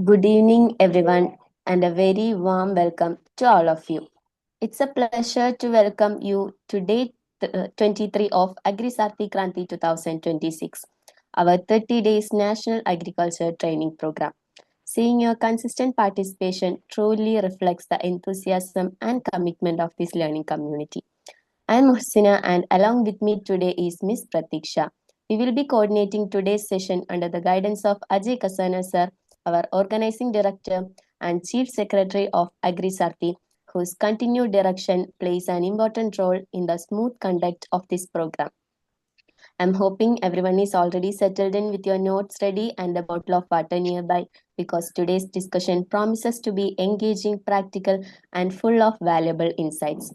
Good evening, everyone, and a very warm welcome to all of you. It's a pleasure to welcome you to day 23 of Agri KRANTI 2026, our 30 days National Agriculture Training Program. Seeing your consistent participation truly reflects the enthusiasm and commitment of this learning community. I'm Muhsina, and along with me today is Miss Pratiksha. We will be coordinating today's session under the guidance of Ajay Kasana sir, our organizing director and chief secretary of Agri SAARTHI, whose continued direction plays an important role in the smooth conduct of this program. I'm hoping everyone is already settled in with your notes ready and a bottle of water nearby because today's discussion promises to be engaging, practical, and full of valuable insights.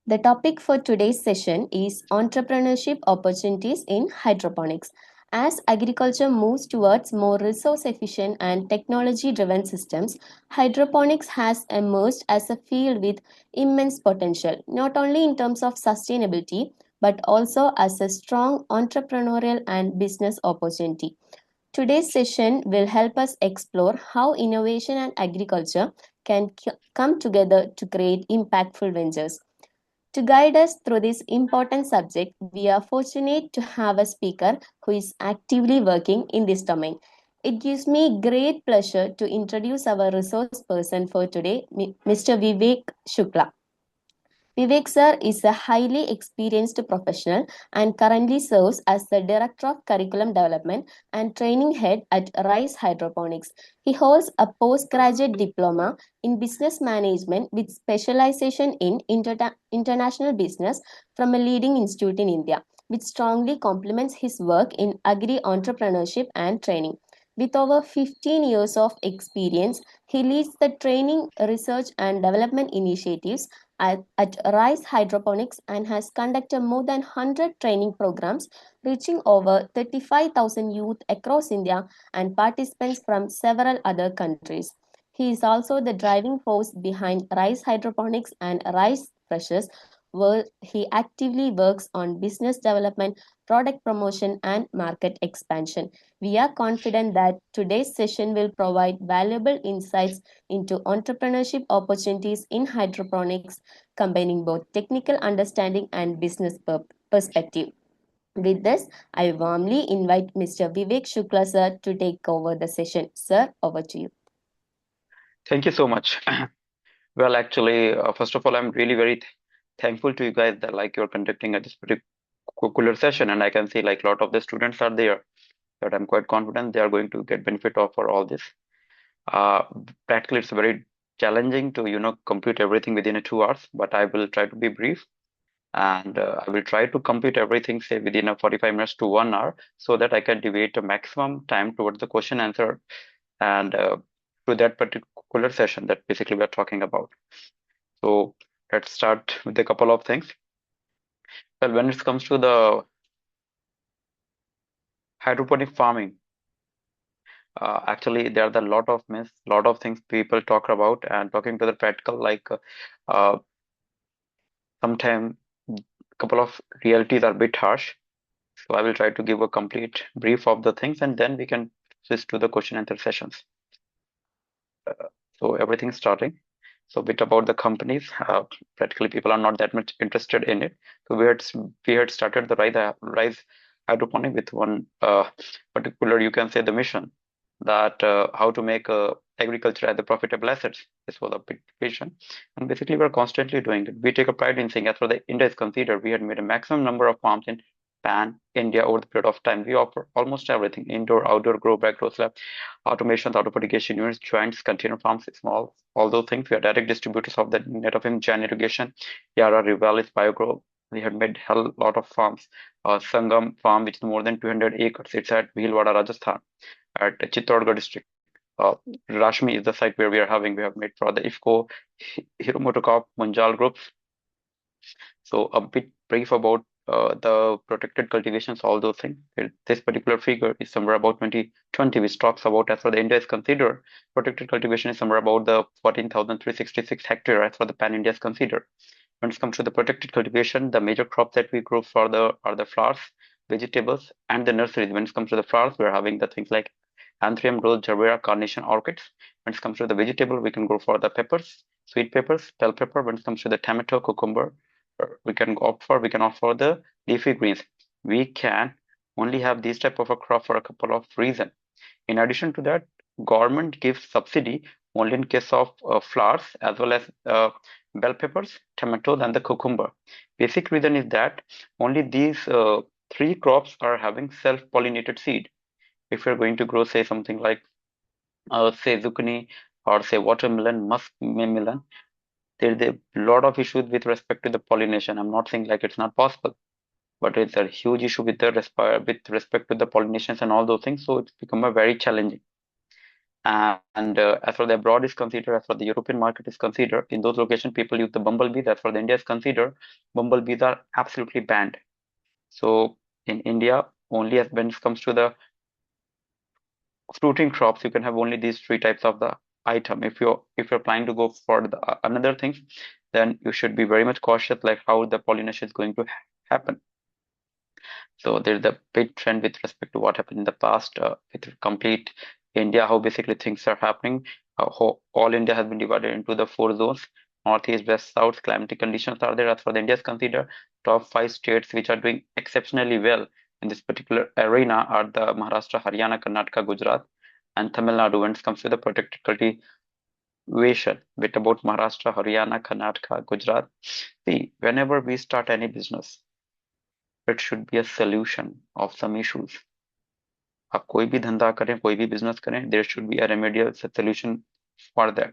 The topic for today's session is entrepreneurship opportunities in hydroponics. As agriculture moves towards more resource efficient and technology driven systems, hydroponics has emerged as a field with immense potential, not only in terms of sustainability, but also as a strong entrepreneurial and business opportunity. Today's session will help us explore how innovation and agriculture can come together to create impactful ventures. To guide us through this important subject, we are fortunate to have a speaker who is actively working in this domain. It gives me great pleasure to introduce our resource person for today, Mr. Vivek Shukla. Vivek sir is a highly experienced professional and currently serves as the Director of Curriculum Development and Training Head at Rice Hydroponics. He holds a postgraduate diploma in business management with specialization in international business from a leading institute in India, which strongly complements his work in agri entrepreneurship and training. With over 15 years of experience, he leads the training, research, and development initiatives at Rice Hydroponics and has conducted more than 100 training programs reaching over 35,000 youth across India and participants from several other countries. He is also the driving force behind Rice Hydroponics and Rice Freshers, where he actively works on business development, product promotion, and market expansion. We are confident that today's session will provide valuable insights into entrepreneurship opportunities in hydroponics, combining both technical understanding and business perspective. With this, I warmly invite Mr. Vivek Shukla sir to take over the session. Sir, over to you. Thank you so much. Well, actually, first of all, I'm really very thankful to you guys that you're conducting this particular session, and I can see a lot of the students are there that I'm quite confident they are going to get benefit of for all this. Uh, Practically, it's very challenging to compute everything within a 2 hours, but I will try to be brief, and I will try to compute everything say within a 45 minutes to 1 hour, so that I can devote a maximum time towards the question answer and to that particular session that basically we're talking about. So let's start with a couple of things. Well, when it comes to the hydroponic farming, actually there are a lot of myths, lot of things people talk about, and talking to the practical, uh, sometimes a couple of realities are a bit harsh. So I will try to give a complete brief of the things, and then we can switch to the question answer sessions. So everything's starting. So a bit about the companies. Practically, people are not that much interested in it. So we had started the Rise Hydroponic with one particular, you can say, the mission that how to make agriculture as a profitable assets. This was a big vision, and basically we're constantly doing it. We take a pride in saying, as far the India is considered, we had made a maximum number of farms in Pan India over the period of time. We offer almost everything: indoor, outdoor, grow bag, grow slab, automations, auto fertigation units, joints, container farms, small, all those things. We are direct distributors of the net of Gen irrigation, Yara, Rivalis, BioGrow. We had made hell lot of farms. Sangam farm, which is more than 200 acres. It's at Bhilwara, Rajasthan, at Chittorgarh district. Uh, Rashmi is the site where we have made for the IFCO, Hero Motocorp, Munjal groups. So a bit brief about the protected cultivations, all those things. This particular figure is somewhere about 2020, which talks about, as far the India is considered, protected cultivation is somewhere about the 14,366 hectare as far the pan India is considered. When it comes to the protected cultivation, the major crops that we grow for the are the flowers, vegetables, and the nurseries. When it comes to the flowers, we're having the things like Anthurium, rose, gerbera, carnation, orchids. When it comes to the vegetable, we can go for the peppers, sweet peppers, bell pepper. When it comes to the tomato, cucumber, we can opt for the leafy greens. We can only have these type of a crop for a couple of reasons. In addition to that, government gives subsidy only in case of flowers as well as bell peppers, tomatoes, and the cucumber. Basic reason is that only these three crops are having self-pollinated seed. If you're going to grow, say something like say zucchini or say watermelon, musk melon, there's a lot of issues with respect to the pollination. I'm not saying like it's not possible, but it's a huge issue with the with respect to the pollinations and all those things. So it's become a very challenging. And as far the abroad is considered, as far the European market is considered, in those locations people use the bumblebees. As far the India is considered, bumblebees are absolutely banned. So in India, only as when it comes to the fruiting crops, you can have only these three types of the item. If you're planning to go for the another things, then you should be very much cautious, like how the pollination is going to happen. So there's a big trend with respect to what happened in the past with complete India, how basically things are happening. How all India has been divided into the four zones: northeast, west, south. Climatic conditions are there. As for the India is considered, top five states which are doing exceptionally well in this particular arena are the Maharashtra, Haryana, Karnataka, Gujarat, and Tamil Nadu when it comes to the protected cultivation. Bit about Maharashtra, Haryana, Karnataka, Gujarat. See, whenever we start any business, it should be a solution of some issues. आप कोई भी धंधा करें, कोई भी business करें, there should be a remedial solution for that.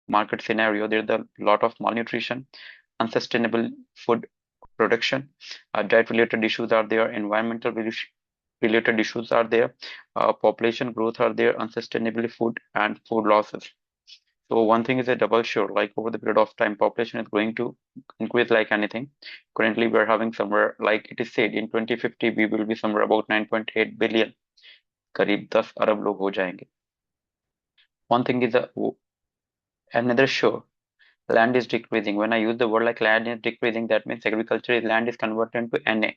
Market scenario, there's a lot of malnutrition, unsustainable food production, diet related issues are there, environmental related issues are there, population growth are there, unsustainable food and food losses. So one thing is a double sure, like over the period of time, population is going to increase like anything. Currently, we're having somewhere, like it is said, in 2050, we will be somewhere about 9.8 billion. करीब 10 अरब लोग हो जाएंगे. One thing is another sure, land is decreasing. When I use the word like land is decreasing, that means agriculture is land is converted into NA,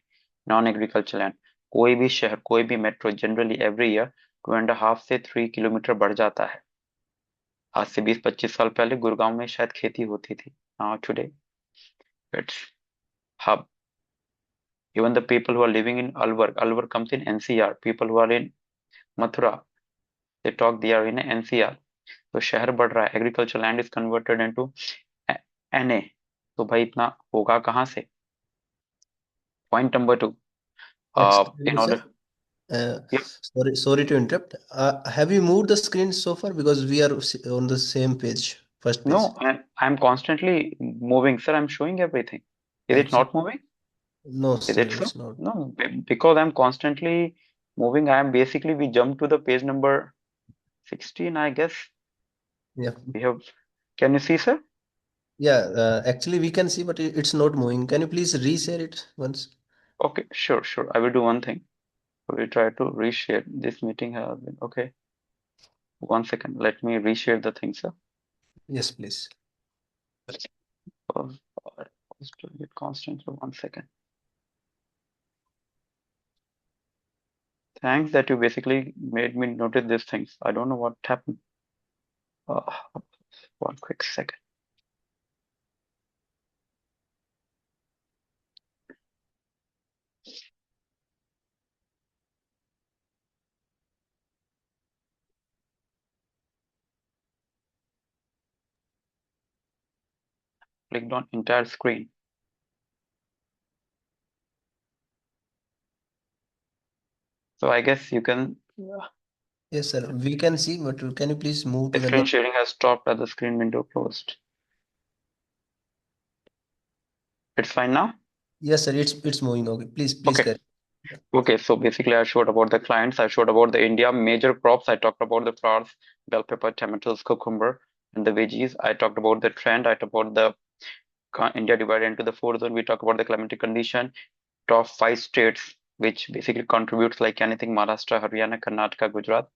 non-agricultural land. कोई भी शहर, कोई भी metro, generally every year 2.5 से 3 kilometre बढ़ जाता है. आज से 20-25 साल पहले गुड़गांव में शायद खेती होती थी. Now today it's hub. Even the people who are living in Alwar comes in NCR. People who are in Mathura, they are in NCR. तो शहर बढ़ रहा है, agriculture land is converted into NA. तो भाई इतना होगा कहाँ से? Point number 2, Excuse in me, order. sir. Uh, Yep. sorry to interrupt. Have you moved the screen so far? Because we are on the same page, first page. No, I'm constantly moving, sir. I'm showing everything. Is it Actually, not moving? no, Is sir, it true? it's not. No, because I'm constantly moving. I am basically, we jump to the page number 16, I guess. Yeah. We have, can you see, sir? Yeah, actually we can see, but it's not moving. Can you please reshare it once? Okay, sure, sure. I will do one thing. We try to reshare. This meeting has been, okay. 1 second. Let me reshare the thing, sir. Yes, please. Pause, pause to it constant for 1 second. Thanks that you basically made me notice these things. I don't know what happened. Uh, 1 quick second. Clicked on entire screen. So I guess you can. Yes, sir. We can see, but can you please move to the Screen next? sharing has stopped as the screen window closed. It's fine now? Yes, sir. It's moving. Okay. Please Okay. carry. Okay, so basically I showed about the clients, I showed about the India major crops, I talked about the flowers, bell pepper, tomatoes, cucumber, and the veggies. I talked about the trend, I talked about the India divided into the four zone. We talk about the climatic condition, top five states, which basically contributes like anything: Maharashtra, Haryana, Karnataka, Gujarat.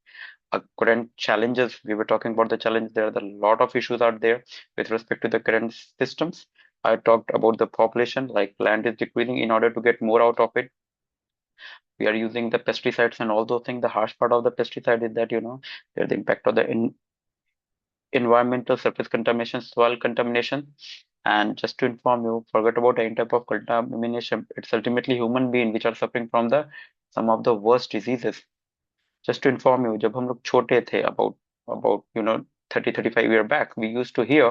Current challenges, we were talking about the challenge. There are a lot of issues out there with respect to the current systems. I talked about the population, like land is decreasing. In order to get more out of it, we are using the pesticides and all those things. The harsh part of the pesticide is that, there's the impact of the environmental surface contamination, soil contamination. And just to inform you, forget about any type of contamination. It's ultimately human being which are suffering from the some of the worst diseases. Just to inform you, जब हम लोग छोटे थे, about 30-35 years back, we used to hear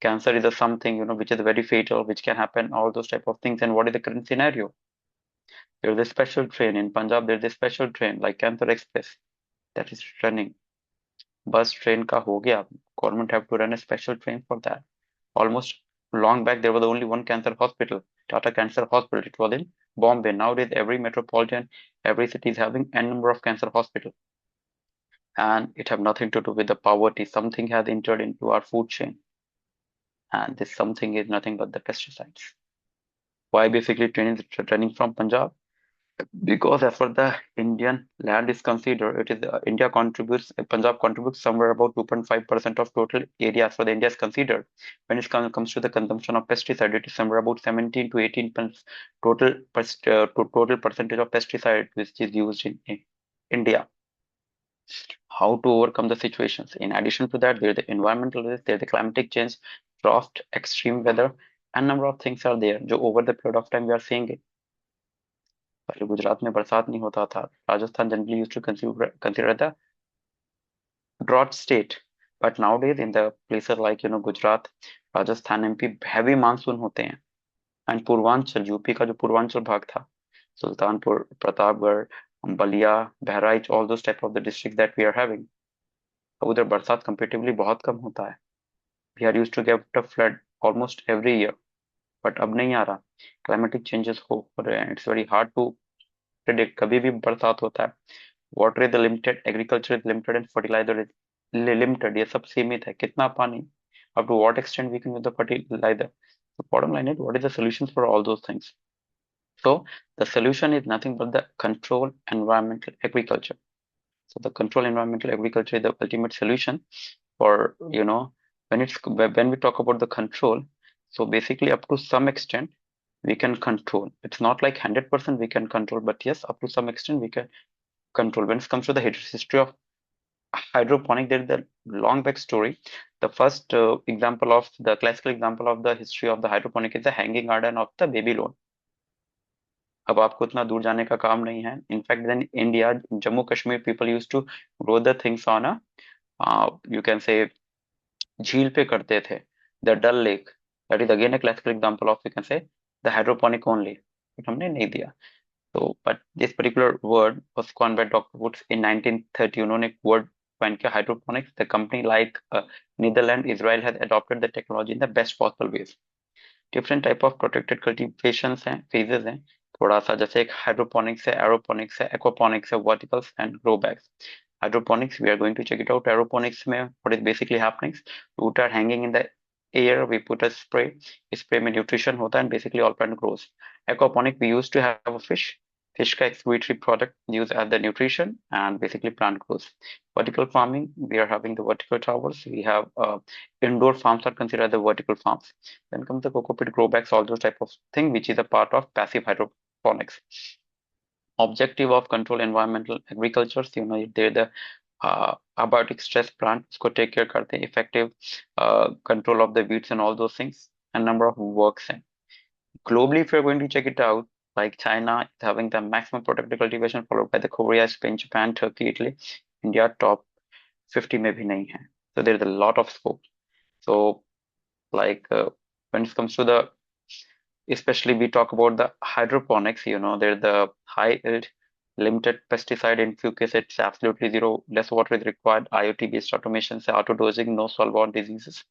cancer is a something which is very fatal, which can happen, all those type of things. And what is the current scenario? There's a special train in Punjab. There's a special train like Cancer Express that is running. Bus train का हो गया. Government have to run a special train for that. Almost long back, there was only one cancer hospital, Tata Cancer Hospital. It was in Bombay. Nowadays, every metropolitan, every city is having n number of cancer hospitals. And it have nothing to do with the poverty. Something has entered into our food chain. And this something is nothing but the pesticides. Why basically train is running from Punjab? Because as far the Indian land is considered, it is Punjab contributes somewhere about 2.5% of total area as far the India is considered. When it comes to the consumption of pesticide, it is somewhere about 17 to 18 total total percentage of pesticide which is used in India. How to overcome the situations? In addition to that, there is the environmental risk, there is the climatic change, frost, extreme weather, and number of things are there. जो over the period of time we are seeing it. पहले गुजरात में बरसात नहीं होता था. Rajasthan generally used to consider the drought state, but nowadays in the places like Gujarat, Rajasthan, MP, heavy monsoon होते हैं. And Purvanchal, UP का जो पूर्वांचल भाग था, Sultanpur, Pratapgarh, Ballia, Bahraich, all those type of the districts that we are having, उधर बरसात comparatively बहुत कम होता है. We are used to get a flood almost every year, but अब नहीं आ रहा. Climatic changes हो रहे हैं. It's very hard to predict. कभी भी बरसात होता है. Water is limited, agriculture is limited, and fertilizer is limited. ये सब सीमित है. कितना पानी? Up to what extent we can use the fertilizer? The bottom line is, what is the solutions for all those things? So the solution is nothing but the control environmental agriculture. So the control environmental agriculture is the ultimate solution for, when we talk about the control. So basically, up to some extent, we can control. It's not like 100% we can control, but yes, up to some extent we can control. When it comes to the history of hydroponic, there is a long back story. The first classical example of the history of the hydroponic is the hanging garden of the Babylon. अब आपको उतना दूर जाने का काम नहीं है. In fact then India, Jammu Kashmir people use to grow the things on you can say झील पे करते थे. The Dal lake, that is again a classical example of you can say the hydroponic only, but हमने नहीं दिया. तो but this particular word was coined by doctor Woods in 1930. उन्होंने एक वर्ड कॉइन किया, hydroponics. The company like Netherland, Israel has adopted the technology in the best possible ways. Different type of protected cultivation हैं, phases हैं. थोड़ा सा जैसे एक hydroponics है, एरोपोनिक्स है, एक्वापोनिक्स है, verticals and grow bags. Hydroponics, we are going to check it out. Aeroponics में what is basically happening? Root are hanging in the air. We put a spray. Spray में nutrition होता है and basically all plant grows. Aquaponic, we used to have a fish. Fish का excretory product used as the nutrition and basically plant grows. Vertical farming, we are having the vertical towers. We have indoor farms are considered the vertical farms. Then comes the coco-pit, grow bags, all those type of thing, which is a part of passive hydroponics. Objective of control environmental agriculture, they're the abiotic stress plant, उसको take care करते हैं, effective control of the weeds and all those things, and number of works. And globally, if you're going to check it out, like China is having the maximum protected cultivation, followed by the Korea, Spain, Japan, Turkey, Italy. India top 50 में भी नहीं है. So there's a lot of scope. So like when it comes to the, especially we talk about the hydroponics, there's the high yield, limited pesticide, in few cases it's absolutely zero, less water is required, IoT based automation, say auto dosing, no solve-on diseases.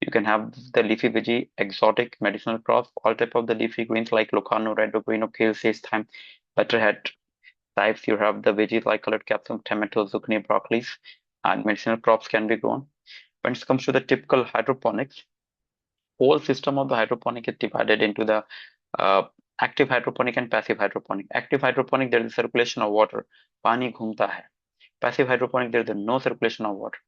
You can have the leafy veggie, exotic medicinal crops, all type of the leafy greens like locano, red ocarino, kale, sage, thyme, butterhead types. You have the veggies like colored capsicum, tomato, zucchini, broccolis, and medicinal crops can be grown. When it comes to the typical hydroponics, whole system of the hydroponic is divided into the active hydroponic and passive hydroponic. Active hydroponic, there is circulation of water, पानी घूमता है. Passive hydroponic, there is no circulation of water.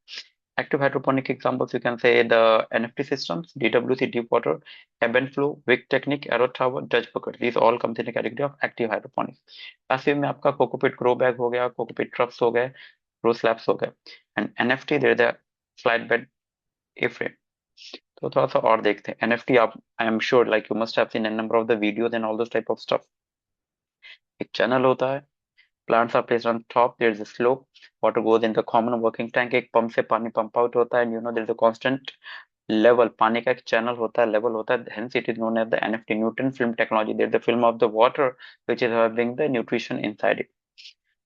Active hydroponic examples, you can say the NFT systems, DWC, deep water, ebb and flow, wick technique, arrow tower, Dutch bucket. These all comes in the category of active hydroponics. Passive में आपका cocopeat grow bag हो गया, cocopeat troughs हो गए, grow slabs हो गए. And NFT, there is a flat bed A-frame. तो थोड़ा सा और देखते हैं. NFT आप, I am sure like you must have seen a number of the videos and all those type of stuff. एक चैनल होता है, plants are placed on top, there is a slope, water goes in the common working tank, एक pump से पानी pump out होता है, and you know there is a constant level, पानी का एक चैनल होता है, लेवल होता है, hence it is known as the NFT, nutrient film technology. There is the film of the water which is having the nutrition inside it.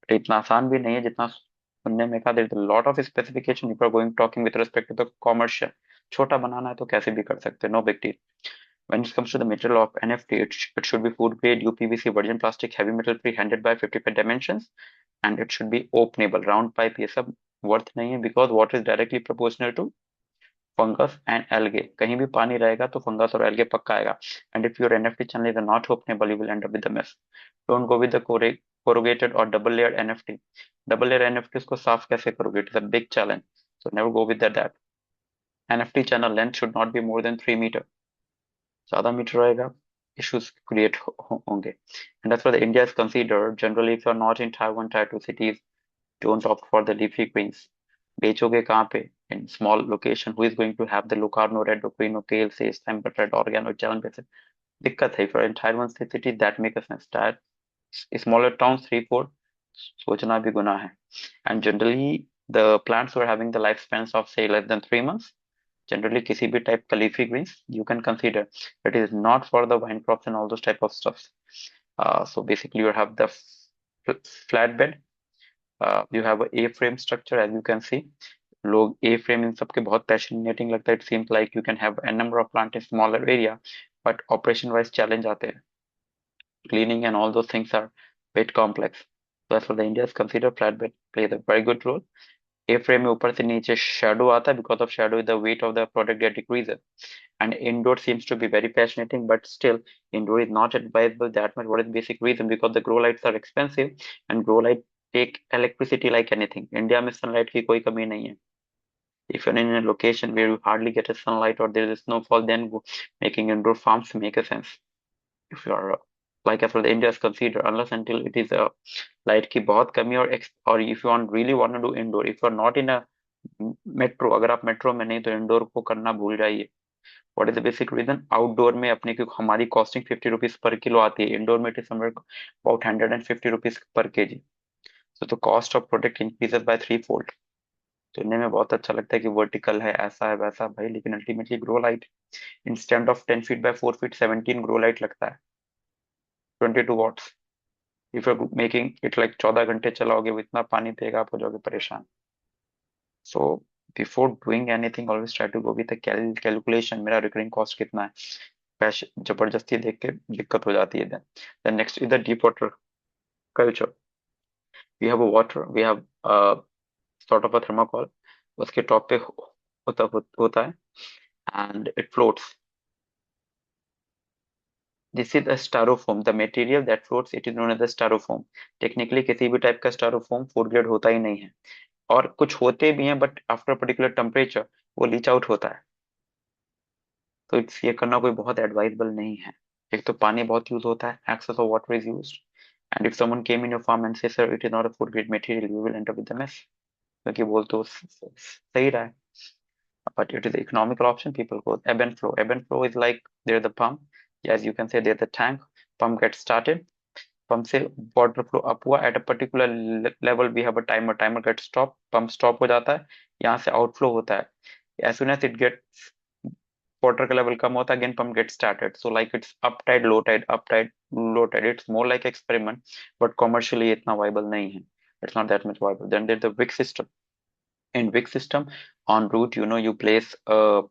तो इतना आसान भी नहीं है जितना सुनने में कहा. there is a lot of specification if you are going talking with respect to the commercial. छोटा बनाना है तो कैसे भी कर सकते हैं, no big deal. When it comes to the material of NFT, it should be food grade UPVC virgin plastic heavy metal free 100 by 55 dimensions, and it should be openable. Round pipe ये सब worth नहीं है because water is directly proportional to fungus and algae. कहीं भी पानी रहेगा तो fungus और algae पक्का आएगा. And if your NFT channel is not openable, you will end up with the mess. Don't go with the corrugated or double layered NFT. Double layer NFT को साफ कैसे करोगे? It is a big challenge. So never go with that. NFT channel length should not be more than 3 meter. ज़्यादा metre रहेगा, issues create होंगे. And that's why the India is considered generally, if you are not in Tier 1, Tier 2 cities, don't opt for the leafy greens. बेचोगे कहाँ पे? In small location, who is going to have the Locarno, red, Quino, kale, sage, thyme, red, oregano, challenge basis? दिक्कत है. If you are in Tier 1 city, that makes sense. Tier smaller towns, 3, 4, सोचना भी गुनाह है. And generally, the plants who are having the lifespans of say less than 3 months, generally किसी भी type का leafy greens you can consider. It is not for the vine crops and all those type of stuff. So basically you have the flat bed, you have a A-frame structure as you can see. लोग A-frame इन सबके बहुत fascinating लगता है. It seems like you can have a number of plant in smaller area, but operation wise challenge आते हैं. Cleaning and all those things are bit complex. So that's why the India is considered flat bed plays a very good role. A-frame में ऊपर से नीचे shadow आता है, because of shadow the weight of the product get decreases. And indoor seems to be very fascinating, but still indoor is not advisable that much. What is the basic reason? Because the grow lights are expensive and grow light take electricity like anything. India में sunlight की कोई कमी नहीं है. If you're in a location where you hardly get a sunlight or there is snowfall, then making indoor farms make a sense. If you are like as well, the India is considered unless until it is a light की बहुत कमी or if you really want to do indoor, if you are not in a metro, अगर आप metro में नहीं तो indoor को करना भूल जाइए. What is the basic reason? Outdoor में अपने क्योंकि हमारी costing 50 rupees per kilo आती है, indoor में it is somewhere about 150 rupees per kg. So the cost of product increases by 3-fold. सुनने में बहुत अच्छा लगता है कि vertical है, ऐसा है वैसा भाई, लेकिन ultimately grow light instead of 10 feet by 4 feet 17 grow light लगता है 22 watts. If you're making it like 14 घंटे चलाओगे वो इतना पानी देगा, आप हो जाओगे परेशान. So before doing anything, always try to go with a calculation. मेरा recurring cost कितना है, पैसे जबरदस्ती देख के दिक्कत हो जाती है. Then next is the deep water culture. We have a water, we have a sort of a thermocol, उसके टॉप पे होता है and it floats. This is a styrofoam, the material that floats, it is known as the styrofoam. Technically किसी भी type का styrofoam food grade होता ही नहीं है, और कुछ होते भी हैं but after a particular temperature वो लीच आउट होता है. तो ये करना कोई बहुत एडवाइजेबल नहीं है. एक तो पानी बहुत यूज होता है, excess of water is used, and if someone came in your farm and say sir it is not a food grade material, you will end up with the mess. क्योंकि बोल तो सही रहा है, but it is the economical option. People go ebb and flow. Ebb and flow is like there's the pump, as you can say there's the tank, pump gets started, pump से water flow up हुआ, at a particular level we have a timer gets stop, pump stop हो जाता है, यहाँ से outflow होता है. As soon as it gets water का level कम होता है, again pump gets started. So like it's up tide, low tide, up tide, low tide. It's more like experiment, but commercially इतना viable नहीं है. It's not that much viable. Then there's the wick system. In wick system, on root, you place a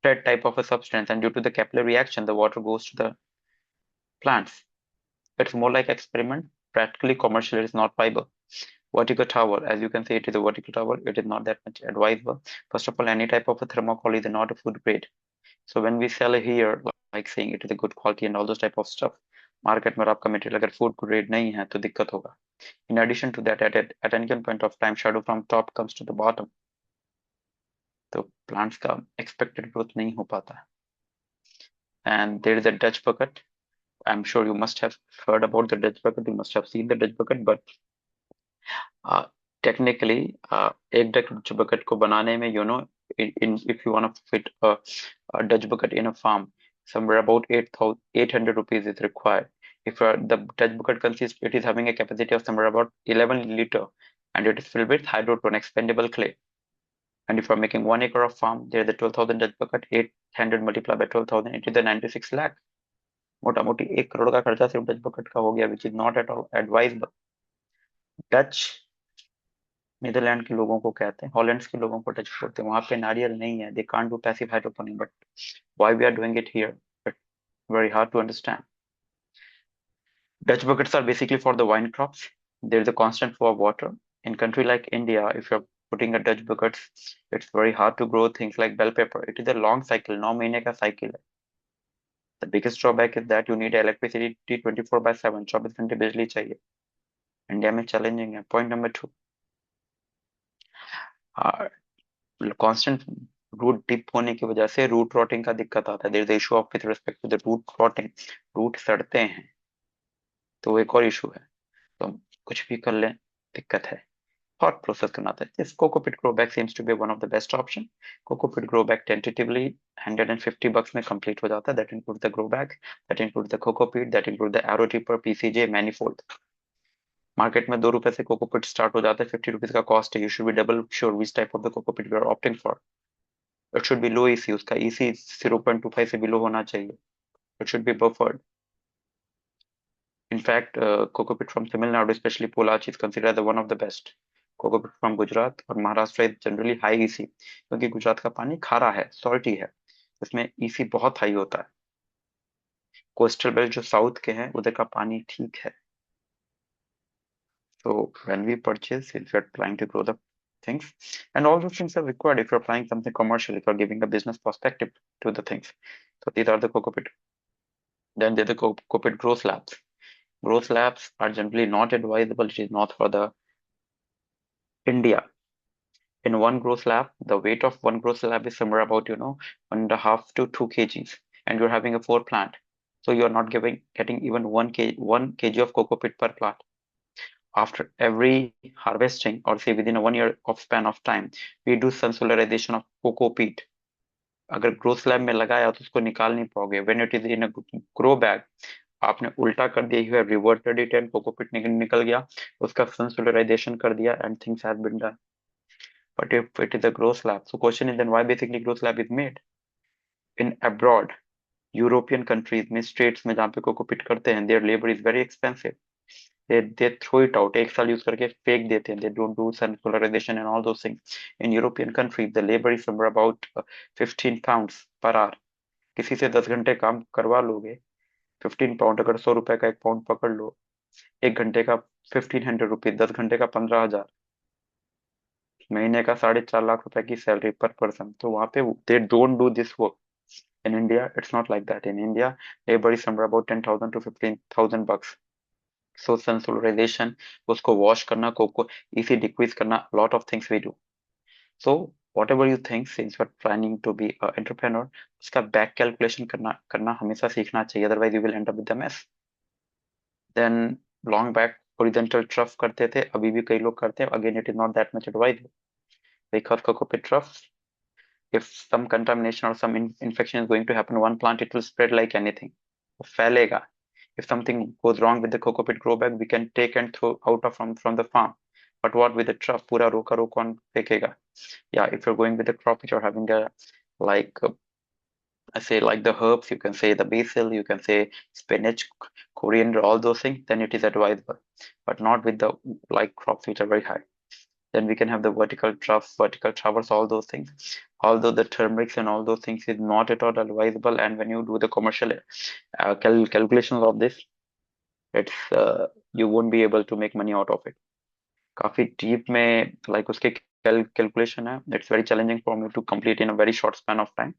thread type of a substance, and due to the capillary reaction, the water goes to the plants. It's more like experiment. Practically, commercially, it is not viable. Vertical tower, as you can see, it is a vertical tower. It is not that much advisable. First of all, any type of a thermocol is not a food grade. So when we sell here, like saying it is a good quality and all those type of stuff, market में आपका material अगर food grade नहीं है तो दिक्कत होगा. In addition to that, at any given point of time, shadow from top comes to the bottom. तो plants का एक्सपेक्टेड ग्रोथ नहीं हो पाता. And there is a Dutch bucket. I'm sure you must have heard about the Dutch bucket. You must have seen the Dutch bucket, but technically, एक Dutch bucket को बनाने में, if you want to fit a Dutch bucket in a farm, somewhere about 800 rupees is required. If the Dutch bucket consists, it is having a capacity of somewhere about 11 liter, and it is filled with hydroton expandable clay. And if you're making 1 acre of farm, there's the 12,000 Dutch bucket, 800 multiplied by 12,000, it is the 96 lakh. मोटा मोटी 1 करोड़ का खर्चा सिर्फ Dutch bucket का हो गया, which is not at all advisable. Dutch Netherland के लोगों को कहते हैं, हॉलैंड्स के लोगों को डच बोलते हैं. वहां पे नारियल नहीं है, they can't do passive hydroponic, but why we are doing it here, but very hard to understand. Dutch buckets are basically for the wine crops. There is a constant flow of water. In country like India, if you're putting a Dutch bucket, it's very hard to grow things like bell pepper. It is a long cycle, 9 महीने का cycle है. The biggest drawback is that you need electricity 24/7, 24 घंटे बिजली चाहिए. India में challenging है. Point number 2, constant root dip होने की वजह से रूट रॉटिंग का दिक्कत आता है. There is the issue of with respect to the root rotting. Root सड़ते हैं, तो एक और इशू है. तो कुछ भी कर लें, दिक्कत है. थॉट प्रोसेस करना था. This cocopeat grow bag seems to be one of the best option. Cocopeat grow bag tentatively $150 में कंप्लीट हो जाता है. That include the grow bag, that include the cocopeat, that include the arrow dripper, PCJ, manifold. Market में ₹2 से cocopeat start हो जाता है. ₹50 का कॉस्ट है. You should be double sure which type of the cocopeat you are opting for. It should be low EC. उसका EC 0.25 से below होना चाहिए. It should be buffered. In fact, coco from Tamil Nadu, especially Polach, is considered the one of the best. Coco from Gujarat और Maharashtra is generally high EC, क्योंकि गुजरात का पानी खारा है, salty है, इसमें EC बहुत हाई होता है. कोस्टल बेल्ट जो साउथ के हैं, उधर का पानी ठीक है. So when we purchase, if you're trying to grow the things, and all those things are required if you're applying something commercial, if you're giving a business perspective to the things. So these are the coco pit. Then there's the coco pit grow slabs. Grow slabs are generally not advisable. It is not for the India. In one grow slab, the weight of one grow slab is somewhere about 1.5 to 2 kgs, and you're having a 4 plant, so you're not getting even 1 kg of coco pit per plant. After every harvesting, or say within a 1 year of span of time, we do sun solarization of coco peat. अगर grow slab में लगाया तो उसको निकाल नहीं पाओगे. When it is in a grow bag, आपने उल्टा कर दिया, you have reverted it and cocopeat निकल गया, उसका सन सोलराइजेशन कर दिया, and things have been done. But if it is a grow slab, so question is then why basically grow slab is made? In abroad, European countries में, states में जहाँ पे cocopeat करते हैं, their labor is very expensive. They throw it out. एक साल use करके फेंक देते हैं. They don't do sun polarization and all those things. In European countries, the labor is somewhere about 15 pounds per hour. किसी से 10 घंटे काम करवा लोगे, 15 पाउंड, अगर ₹100 का 1 पाउंड पकड़ लो, 1 घंटे का 1500 रुपीज, 10 घंटे का 15,000, महीने का ₹4.5 लाख की सैलरी पर पर्सन. तो वहां पे they don't do this work. In India, it's not like that. In India, labor is somewhere about 10,000 to 15,000 bucks. So sun solarization, उसको wash करना, कोको इसी decrease करना, lot of things we do. So whatever you think, since you're planning to be an entrepreneur, उसका back calculation करना हमेशा सीखना चाहिए. Otherwise, you will end up with a mess. Then long back horizontal trough करते थे, अभी भी कई लोग करते हैं. Again, it is not that much advisable. Because coco troughs, if some contamination or some infection is going to happen on one plant, it will spread like anything. वो फैलेगा. If something goes wrong with the coco pit grow bag, we can take and throw out of from the farm. But what with the trough, पूरा रोका कौन फेंकेगा? Yeah, if you're going with the crop which you're having a like I say like the herbs, you can say the basil, you can say spinach, coriander, all those things, then it is advisable. But not with the like crops which are very high. Then we can have the vertical troughs, vertical towers, all those things. Although the turmerics and all those things is not at all advisable, and when you do the commercial calculations of this, it's you won't be able to make money out of it. काफी deep में like उसके calculation है. It's very challenging for me to complete in a very short span of time.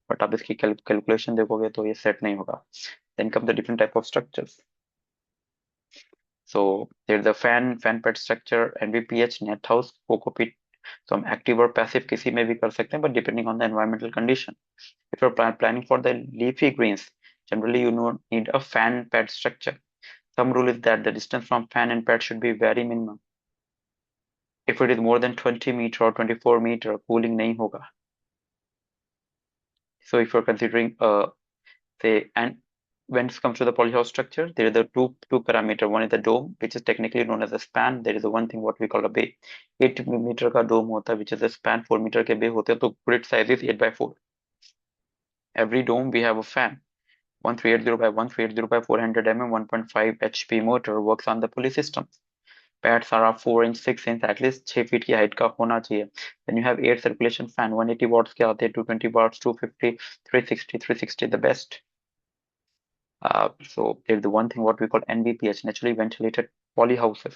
But आप इसकी calculation देखोगे तो ये set नहीं होगा. Then come the different type of structures. So there's the fan pet structure, NVPH, net house, coco pit, तो हम active और पैसिव किसी में भी कर सकते हैं, but depending on the environmental condition. If you're planning for the leafy greens, generally you need a fan pad structure. Some rule is that the distance from fan and pad should be very minimum. If it is more than 20 meter or 24 meter, cooling nahi hoga. So if you're considering say, and when it comes to the polyhouse structure, there are the two parameter. One is the dome, which is technically known as a span. There is the one thing what we call a bay. 8 meter का dome होता है, which is a span. 4 meter के bay होते हैं, तो grid size is 8 by 4. Every dome we have a fan. 1380 by 1380 by 400 mm 1.5 HP motor works on the pulley system. Pads are 4 inch 6 inch, at least 6 feet की height का होना चाहिए. Then you have air circulation fan 180 watts के आते हैं, 220 watts, 250, 360 the best. So there's the one thing what we call NVPH, naturally ventilated polyhouses.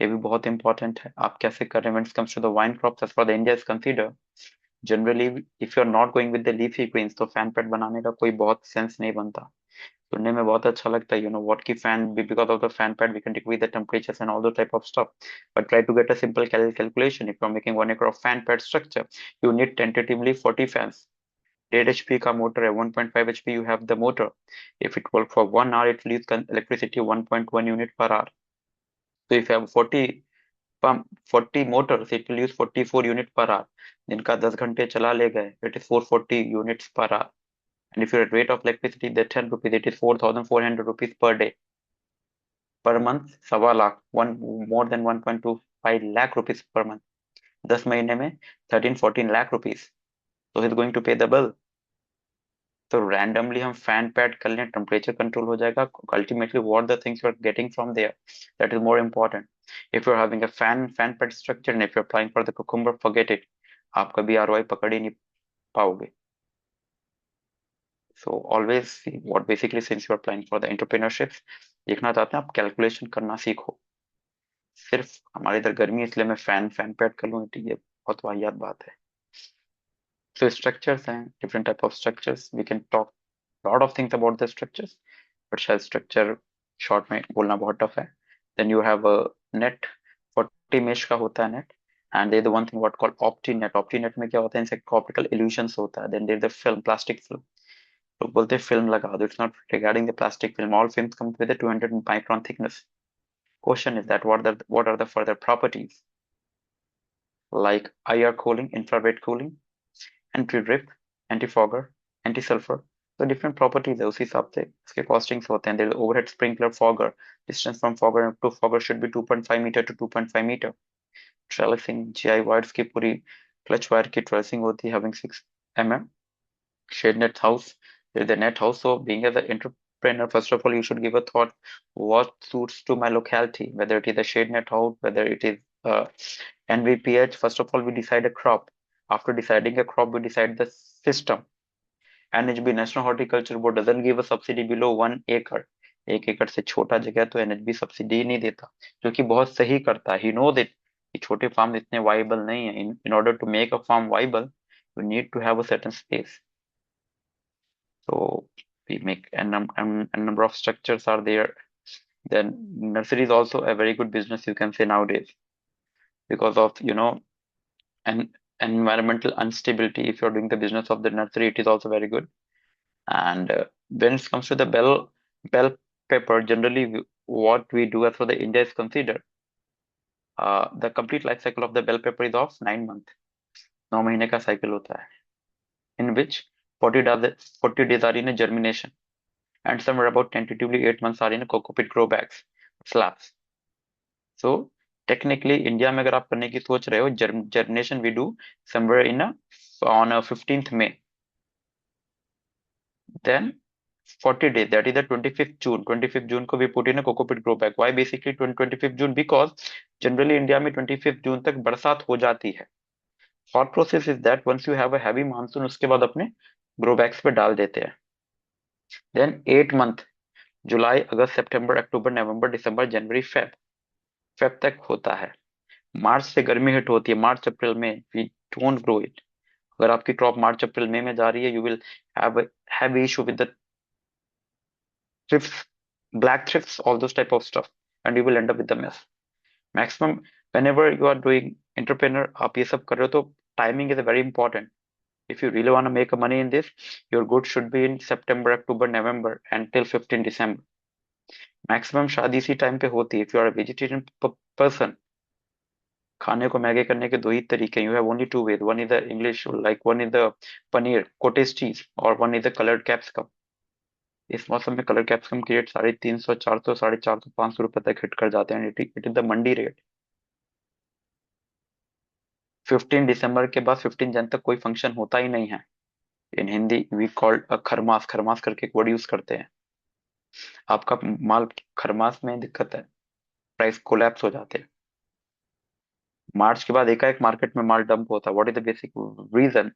ये भी बहुत important है. आप कैसे कर रहे हैं when it comes to the vine crops as far as India is considered. Generally, if you're not going with the leafy greens, तो fan pad बनाने का कोई बहुत sense नहीं बनता. सुनने में बहुत अच्छा लगता है, what की fan, because of the fan pad we can decrease the temperatures and all those type of stuff. But try to get a simple calculation. If you're making 1 acre of fan pad structure, you need tentatively 40 fans. 8 HP का motor है, 1.5 HP you have the motor. If it works for 1 hour, it leaves electricity 1.1 unit per hour. So if you have 40 motors, it will use 44 unit per hour. जिनका 10 घंटे चला ले गए, it is 440 units per hour. And if your rate of electricity is 10 rupees, it is 4,400 rupees per day. Per month, सवा lakh, more than 1.25 lakh rupees per month. 10 महीने में 13-14 lakh rupees. So he's going to pay the bill. तो randomly हम fan pad कर लें, temperature control हो जाएगा. Ultimately, what the things you are getting from there, that is more important. If you're having a fan pad structure and if you're applying for the cucumber, forget it. आप कभी ROI पकड़ ही नहीं पाओगे. So always see what basically, since you are applying for the entrepreneurships, देखना चाहते हैं आप calculation करना सीखो. सिर्फ हमारे इधर गर्मी है, इसलिए मैं fan pad कर लूँ, ये बहुत वाहियात बात है. So structures हैं, different type of structures. We can talk lot of things about the structures, but shell structure short में बोलना बहुत tough है. Then you have a net, 40 mesh का होता है net, and there is the one thing what called OptiNet. OptiNet में क्या होता है, इनसे optical illusions होता है. Then there is the film, plastic film. लोग बोलते हैं film लगा दो. It's not regarding the plastic film. All films come with a 200 micron thickness. Question is that what are the further properties like IR cooling, infrared cooling, anti-drip, anti-fogger, anti-sulfur. So different properties है, उसी हिसाब से इसके costings होते हैं. There is overhead sprinkler fogger. Distance from fogger to fogger should be 2.5 meter to 2.5 meter. Trellising, GI wires की पूरी clutch wire की trellising होती है, having 6 mm. Shade net house. There is the net house. So being as an entrepreneur, first of all, you should give a thought what suits to my locality, whether it is a shade net house, whether it is NVPH. First of all, we decide a crop. After deciding a crop, we decide the system. NHB, National Horticulture Board, doesn't give a subsidy below 1 acre. 1 एकड़ से छोटा जगह तो NHB subsidy नहीं देता, जो कि बहुत सही करता है. He knows it कि छोटे फार्म इतने वाइबल नहीं है. In order to make a farm viable, you need to have a certain space. So we make a number of structures are there. Then nursery is also a very good business, you can say, nowadays, because of an environmental instability. If you're doing the business of the nursery, it is also very good. And when it comes to the bell pepper, generally what we do as for the India is considered, the complete life cycle of the bell pepper is of 9 months. 9 महीने का cycle होता है, in which 40 days are in a germination, and somewhere about tentatively 8 months are in a cocoa-pit grow bags, slabs. So technically India में अगर आप करने की सोच रहे हो, germination we do somewhere on a 15th May. Then 40 days, that is the 25th June. 25th June को we put in a cocoa-pit grow bag. Why basically 25th June? Because generally India में 25th June तक बरसात हो जाती है. Thought process is that once you have a heavy monsoon, उसके बाद अपने grow bags पे डाल देते हैं. Then 8 month, जुलाई, अगस्त, सितंबर, अक्टूबर, नवंबर, दिसंबर, जनवरी, फेब तक होता है. मार्च से गर्मी हिट होती है. मार्च अप्रैल में वी डोंट ग्रो इट. अगर आपकी क्रॉप मार्च अप्रैल मई में जा रही है, you will have issue with the thrips, black thrips, all those type of stuff, and you will end up with the mess. Maximum, whenever you are doing entrepreneur आप ये सब कर रहे हो तो timing is very important. If you really want to make a money in this, your goods should be in September, October, November and till 15 December. Maximum शादी इसी time पे होती है. If you are vegetarian person, खाने को मैगे करने के दो ही तरीके. You have only two way. One is the English, like one is the paneer cottage cheese, और one is the coloured capsicum. इस मौसम में कलर कैप्सिकम के रेट 350, 400, 450, 500 रुपए तक हिट कर जाते हैं. It is the Mandi rate. 15 दिसंबर के बाद 15 जन तक कोई फंक्शन होता ही नहीं है. इन हिंदी वी कॉल्ड खरमास. खरमास करके एक वर्ड यूज करते हैं. आपका माल खरमास में दिक्कत है, प्राइस कोलैप्स हो जाते हैं. मार्च के बाद एकाएक मार्केट में माल डंप होता है. What is the basic reason?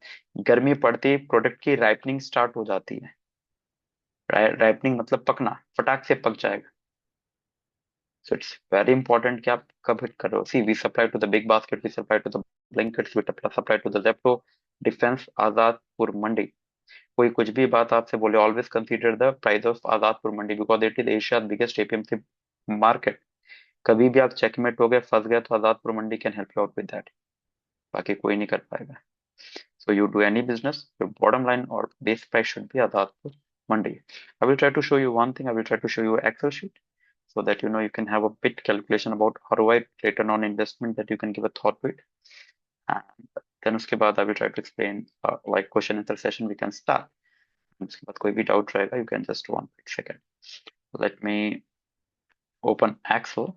गर्मी पड़ती, प्रोडक्ट की राइपनिंग स्टार्ट हो जाती है. राइपनिंग मतलब पकना, फटाक से पक जाएगा. सो इट्स वेरी इंपॉर्टेंट कि आप कब हिट करो. See we supply to the Big Basket, we supply to the Blinkits, we supply to the Zepto, defence, Azadpur mandi. कोई कुछ भी बात आपसे बोले, always consider the price of Azadpur mandi because it is Asia biggest APMC market. कभी भी आप चेकमेट हो गए, फंस गए, तो Azadpur mandi can help you out with that. बाकी कोई नहीं कर पाएगा. So you do any business, your bottom line or base price should be Adatpur Mandi. I will try to show you one thing. I will try to show you an Excel sheet so that you can have a bit calculation about ROI, return on investment, that you can give a thought to it. And then उसके बाद I will try to explain like question answer session we can start. उसके बाद कोई भी doubt रहेगा, you can just 1 second. Let me open Excel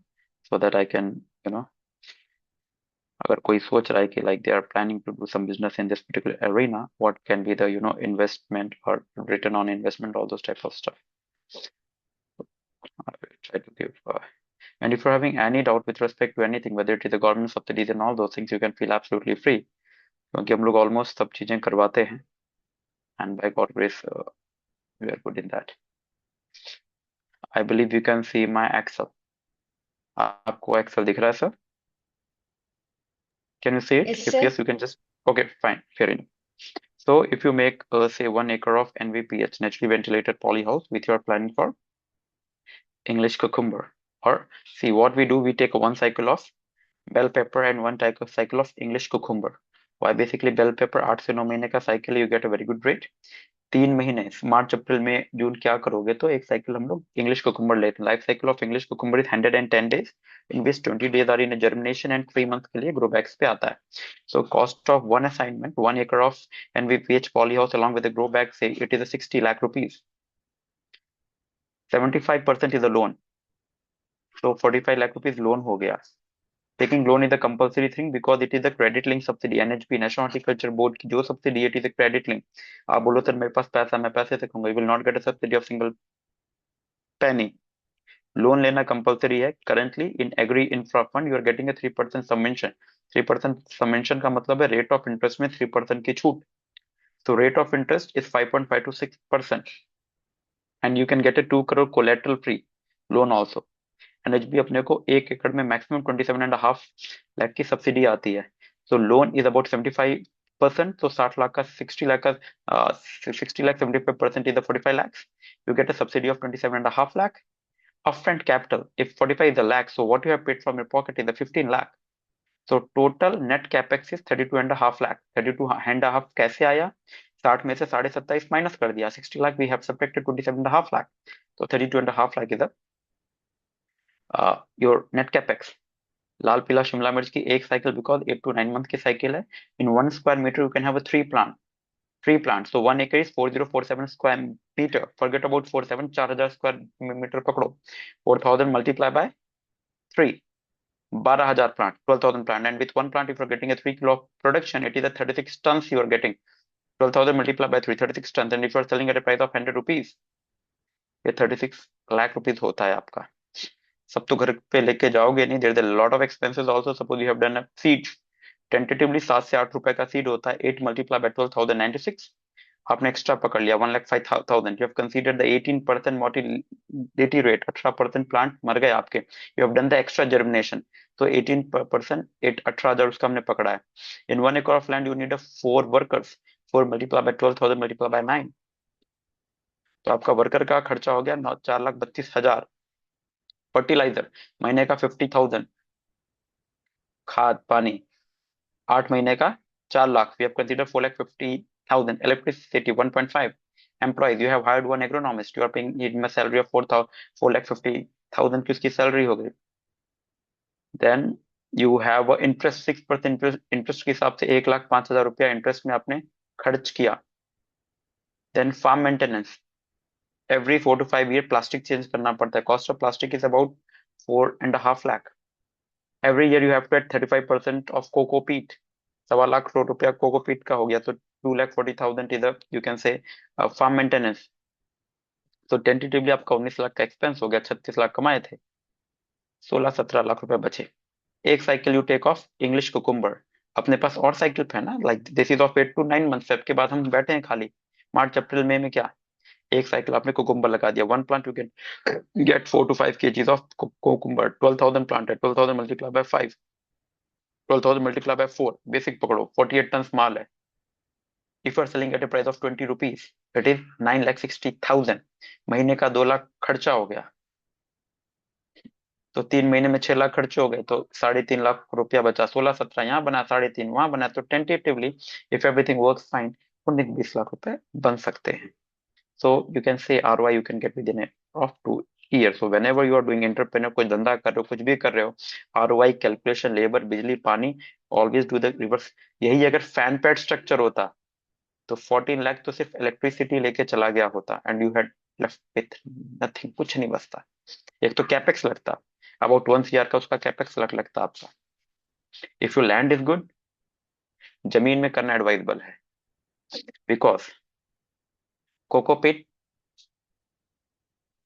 so that I can अगर कोई सोच रहा है कि like they are planning to do some business in this particular arena, what can be the investment or return on investment, all those types of stuff. I will try to give and if you're having any doubt with respect to anything, whether it is the government subsidies and all those things, you can feel absolutely free, क्योंकि हम लोग almost सब चीजें करवाते हैं, and by God grace we are good in that. I believe you can see my Excel. आपको Excel दिख रहा है sir? Can you see it? Yes, If sir. yes, you can just okay, fine, fair enough. So if you make say 1 acre of NVPH, naturally ventilated polyhouse, with your planning for English cucumber, or see what we do, we take one cycle of bell pepper and one cycle of English cucumber. Why? Basically bell pepper 8 से 9 महीने का cycle, you get a very good rate. 3 महीने मार्च अप्रैल में जून क्या करोगे, तो एक cycle हम लोग इंग्लिश कुकुम्बर लेते हैं. Life cycle of English cucumber is 110 days, in which 20 days are in germination and 3 months के लिए ग्रो बैग्स पे आता है. So cost of one assignment 1 acre of NVPH poly house along with the grow bag, say it is a 60 lakh rupees. 75% is a loan, so 45 lakh rupees loan हो गया. Taking loan is a compulsory thing because it is a credit link subsidy. NHB, National Horticulture Board की जो subsidy है, it is a credit link. आप बोलो sir मेरे पास पैसा, मैं पैसे से कहूंगा, you will not get a subsidy of single penny. Loan लेना कंपलसरी है. Currently in agri infra fund you are getting a 3% subvention. 3% subvention का मतलब है रेट ऑफ इंटरेस्ट में 3% की छूट. तो rate of interest is 5.5 to 6%, and you can get a 2 crore collateral free loan also. NHB अपने को 1 एकड़ में मैक्सिमम 27.5 लाख की सब्सिडी आती है. सो लोन इज अबाउट 75%, तो 60 लाख का 60 लाख का 60 lakh 75% is the 45 lakhs. You get a subsidy of 27.5 lakh. Upfront capital, if 45 is a lakh, so what you have paid from your pocket is the 15 lakh. So total net capex is 32.5 lakh. 32.5 कैसे आया? 60 में से 27.5 minus कर दिया. 60 lakh we have subtracted 27.5 lakh. So 32.5 lakh is the your net capex. लाल पीला शिमला मिर्च की एक साइकिल, बिकॉज 8 to 9 month की साइकिल है. इन 1 square meter you can have a 3 plants. So 1 acre is 4047 square meter. Forget about 47, 4000 square meter पकड़ो. 4000 multiply by 3, 12000 plant, 12,000 plant. And with one plant, if you're getting a 3 kilo of production, it is a 36 tons you are getting. 12,000 multiplied by 3, 36 tons. And if you're selling at a price of 100 rupees, ये 36 lakh rupees होता है आपका. सब तो घर पे लेके जाओगे नहीं. There's a lot of expenses also. Suppose you have done a seed. Tentatively 7 से 8 रुपए का सीड होता है. 8 multiplied by 12,096. आपने एक्स्ट्रा पकड़ लिया 1,05,000. You have considered the 18% mortality rate. 18% plant मर गए आपके. You have done the extra germination. तो 18% 18,000 उसका हमने पकड़ा है. इन 1 acre of land you need 4 workers. 4 multiplied by 12,000 multiplied by 9. तो आपका वर्कर का खर्चा हो गया 4,32,000. फर्टिलाइजर महीने का 50,000. खाद पानी 8 महीने का 4 lakh, we have considered 4,50,000. Electricity 1.5. Employees, you have hired one agronomist, you are paying him a salary of 4,50,000 की उसकी सैलरी हो गई. Then you have a interest 6% interest के हिसाब से 1,05,000 रुपया इंटरेस्ट में आपने खर्च किया. Then farm maintenance, every 4 to 5 year plastic change करना पड़ता है. Cost of plastic is about 4.5 lakh. Every year you have to add 35% of coco peat. 1.25 lakh रुपया कोको पीट का हो गया, तो 2,40,000 इधर you can say farm maintenance. तो टेंटेटिवली आपका 19 लाख का एक्सपेंस हो गया. 36 लाख कमाए थे, 16-17 लाख रुपए बचे. एक cycle you take of English cucumber. अपने पास और साइकिल है ना, like this is of 8 to 9 months. Feb के बाद हम बैठे हैं खाली. मार्च अप्रैल मई में क्या, एक साइकिल आपने कुकुम्बर लगा दिया. One plant you can get 4 to 5 kgs of cucumber. 12,000 plant है, 12,000 multiply by 5, 12,000 multiply by 4, basic पकड़ो, 48 टन माल है. If you are selling at a price of 20 rupees, it is 9,60,000. महीने का 2 लाख खर्चा हो गया, तो 3 महीने में 6 लाख खर्चे हो गए, तो 3.5 लाख रुपया बचा. 16-17 यहाँ बना, 3.5 वहां बना. तो tentatively if everything works fine, 19-20 lakh रुपए बन सकते हैं. So you can say ROI you can get within of 2 years. So whenever you are doing entrepreneur, कोई धंधा कर रहे हो, कुछ भी कर रहे हो, ROI कैलकुलेशन, लेबर, बिजली, पानी, ऑलवेज डू द रिवर्स. यही अगर फैन पैड स्ट्रक्चर होता तो 14 लाख तो सिर्फ इलेक्ट्रिसिटी लेके चला गया होता, and you had left with nothing, कुछ नहीं बचता. एक तो कैपेक्स लगता, अबाउट 1 CR का उसका कैपेक्स लगता आपका. If you land is good, जमीन में करना एडवाइजेबल है, बिकॉज कोकोपीट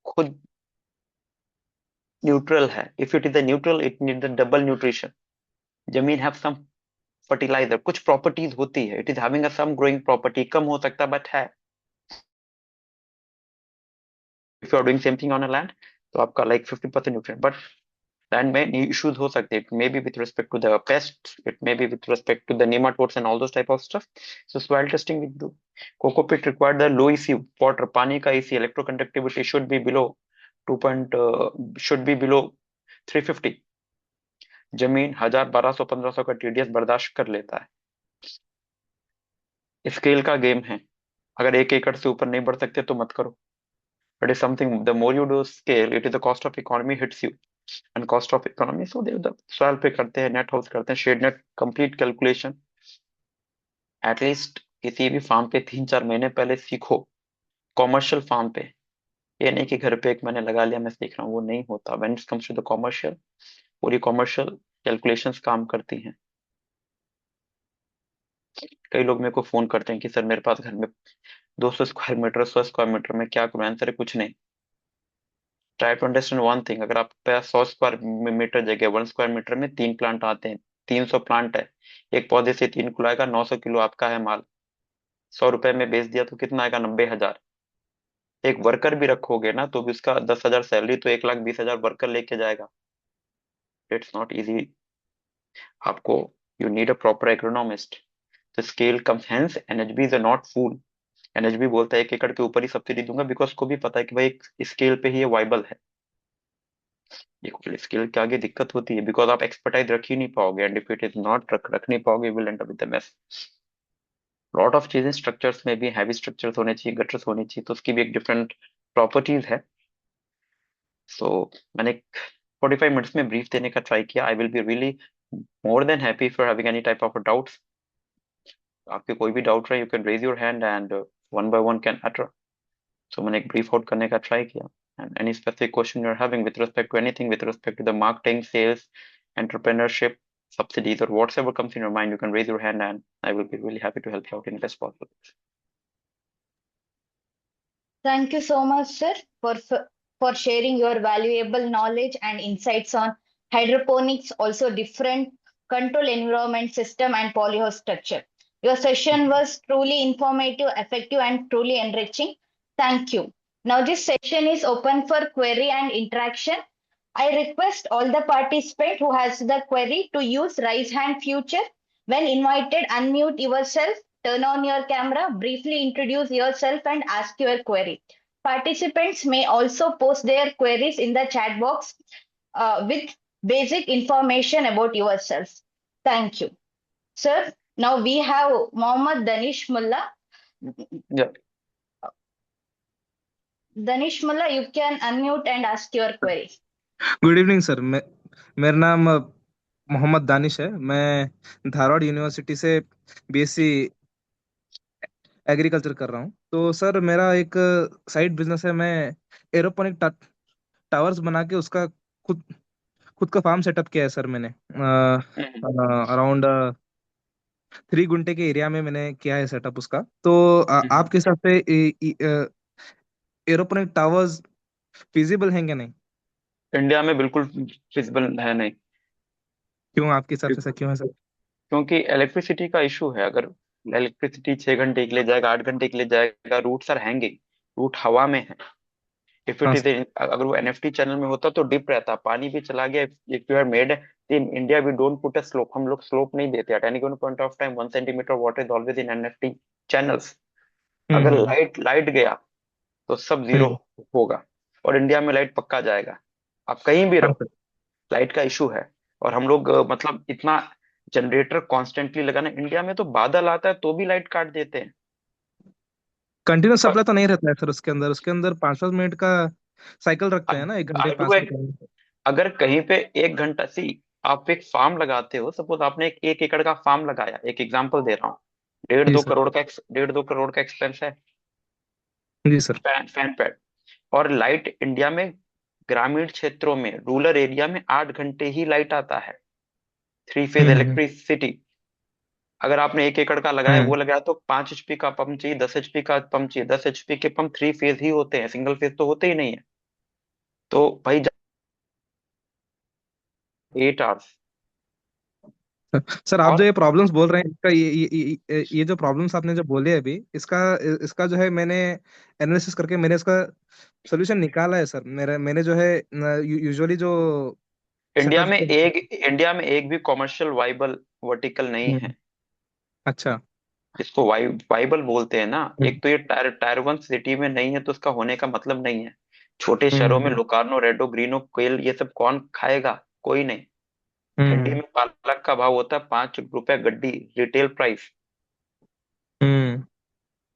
खुद न्यूट्रल है. If it is a neutral, it need the double nutrition. जमीन हैव सम फर्टिलाइजर, कुछ प्रॉपर्टीज होती है. It is having a some growing property, कम हो सकता है बट है. If you are doing same thing on a land, तो आपका लाइक 50% न्यूट्रिएंट. बट लैंड में इश्यूज हो सकते हैं. It may be with respect to the pest, it may be with respect to the nematodes and all those type of stuff. So soil testing with though. Cocopeat required the low EC water, पानी का EC electroconductivity should be below 350. जमीन 1000, 1200, 1500 का TDS बर्दाश्त कर लेता है. Scale का game है. अगर 1 एकड़ से ऊपर नहीं बढ़ सकते तो मत करो. But is something, the more you do scale, it is the cost of economy hits you. And cost of economy, so they the soil पे करते हैं, net house करते हैं, shade net, complete calculation. At least किसी भी farm पे 3-4 महीने पहले सीखो. कॉमर्शियल फार्म पे, ये नहीं कि घर पे एक मैंने लगा लिया मैं सीख रहा हूँ, वो नहीं होता. When it comes to the commercial, पूरी कॉमर्शियल कैलकुलेशंस काम करती हैं. कई लोग मेरे को फोन करते हैं कि सर मेरे पास घर में 200 स्क्वायर मीटर, 100 स्क्वायर मीटर में क्या करूँ. आंसर है कुछ नहीं. Try to understand one thing. अगर आप पे 100 स्क्वायर मीटर जगह, 1 स्क्वायर मीटर में 3 प्लांट आते हैं, 300 प्लांट है, एक पौधे से 3 किलो आएगा, 900 किलो आपका है माल. 100 रुपए में बेच दिया तो कितना आएगा, 90,000. एक वर्कर भी रखोगे ना तो भी उसका 10,000 सैलरी, तो 1,20,000 वर्कर लेके जाएगा. It's not easy. आपको, you need a proper agronomist. तो scale comes, hence NHB is a not fool. NHB बोलता है 1 एकड़ के ऊपर ही सब्सिडी दूंगा, बिकॉज को भी पता है कि भाई एक स्केल पे ही ये वाइबल है. ये स्किल के आगे दिक्कत होती है, बिकॉज आप एक्सपर्टाइज रख ही नहीं पाओगे, and if it is not रख नहीं पाओगे, will and up with the mess. Lot of चीजें स्ट्रक्चर्स में भी हैवी स्ट्रक्चर्स होने चाहिए, गटर्स होने चाहिए, तो उसकी भी एक डिफरेंट प्रॉपर्टीज है. सो मैंने 45 मिनट्स में ब्रीफ देने का ट्राई किया. I will be really more than happy for having any type of doubts. आपके कोई भी डाउट रहे, you can raise your hand and one by one can utter. So मैंने एक ब्रीफ आउट करने का ट्राई किया. And any specific question you're having with respect to anything, with respect to the marketing, sales, entrepreneurship, subsidies, or whatever comes in your mind, you can raise your hand and I will be really happy to help you out in the best possible. Thank you so much, sir, for sharing your valuable knowledge and insights on hydroponics, also different control environment system and polyhouse structure. Your session was truly informative, effective, and truly enriching. Thank you. Now this session is open for query and interaction. I request all the participants who has the query to use raise hand feature. When invited, unmute yourself, turn on your camera, briefly introduce yourself and ask your query. Participants may also post their queries in the chat box with basic information about yourself. Thank you. Sir, now we have Mohammad Danish Mullah. Yeah. Danish Mullah, you can unmute and ask your query. Good evening sir. मेरा नाम मोहम्मद दानिश है। मैं Dharwad university से BSc agriculture कर रहा हूँ। तो sir मेरा एक साइड बिजनेस है। मैं एरोपोनिक टावर्स बना के उसका खुद खुद का फार्म सेटअप किया है सर। मैंने अराउंड 3 गुंठे के एरिया में मैंने किया है सेटअप उसका। तो आपके हिसाब से एरोपोनिक टावर्स फिजिबल हैं क्या नहीं? इंडिया में बिल्कुल फिजिबल है नहीं। क्यों आपके हिसाब से ऐसा क्यों है सर? क्योंकि इलेक्ट्रिसिटी का इशू है। अगर इलेक्ट्रिसिटी 6 घंटे के लिए जाएगा, 8 घंटे के लिए जाएगा, रूट्स आर हैंगिंग, रूट हवा में है। इफ इट हाँ इज, अगर वो एनएफटी चैनल में होता तो डिप रहता, पानी भी चला गया। If you have made in India we don't put a slope, हम लोग स्लोप नहीं देते। At any given point of time 1 centimetre water is always in NFT channels. अगर हम्म लाइट लाइट गया तो सब जीरो हम्म होगा। और इंडिया में लाइट पक्का जाएगा, आप कहीं भी हाँ रहो, सर। लाइट का इशू है। और हम लोग मतलब इतना जनरेटर कॉन्स्टेंटली लगाना, इंडिया में तो बादल आता है तो भी लाइट काट देते हैं। कंटिन्यूस और सप्लाई तो नहीं रहता है सर। उसके अंदर 5-5 मिनट का साइकिल रखते हैं ना, 1 घंटे आई डू 5 मिनट। अगर कहीं पे 1 घंटा सी, आप एक फार्म लगाते हो, सपोज आपने एक 1 एकड़ का फार्म लगाया, एक एग्जांपल दे रहा हूँ, डेढ़ जी दो सर। करोड़ का 1.5 करोड़ का एक्सपेंस है जी सर। Fan pad. और लाइट इंडिया में ग्रामीण क्षेत्रों में, रूरल एरिया में 8 घंटे ही लाइट आता है, 3 फेज हम्म इलेक्ट्रिसिटी। अगर आपने 1 एकड़ का लगाया, हम्म वो लगाया, तो 5 HP का पंप चाहिए, 10 HP का पंप चाहिए। 10 HP के पंप 3 फेज ही होते हैं, सिंगल फेज तो होते ही नहीं है। तो भाई 8 आवर्स। सर, आप जो और ये प्रॉब्लम्स बोल रहे हैं, इसका ये जो प्रॉब्लम्स आपने जो बोले अभी, इसका इसका जो है, मैंने एनालिसिस करके मैंने इसका सोल्यूशन निकाला है सर। मैंने जो है यूजुअली जो सेटअप। इंडिया में एक भी कॉमर्शियल वाइबल वर्टिकल नहीं है। अच्छा। इसको वाइबल बोलते हैं ना। हम्म एक तो ये टायर टायर 1 सिटी में नहीं है, तो उसका होने का मतलब नहीं है। छोटे शहरों में हम्म लोकार्नो, रेडो, ग्रीनो, कोयल, ये सब कौन खाएगा? कोई नहीं। ठंडी हम्म में पालक का भाव होता है 5 रुपए गड्डी, रिटेल प्राइस। हम्म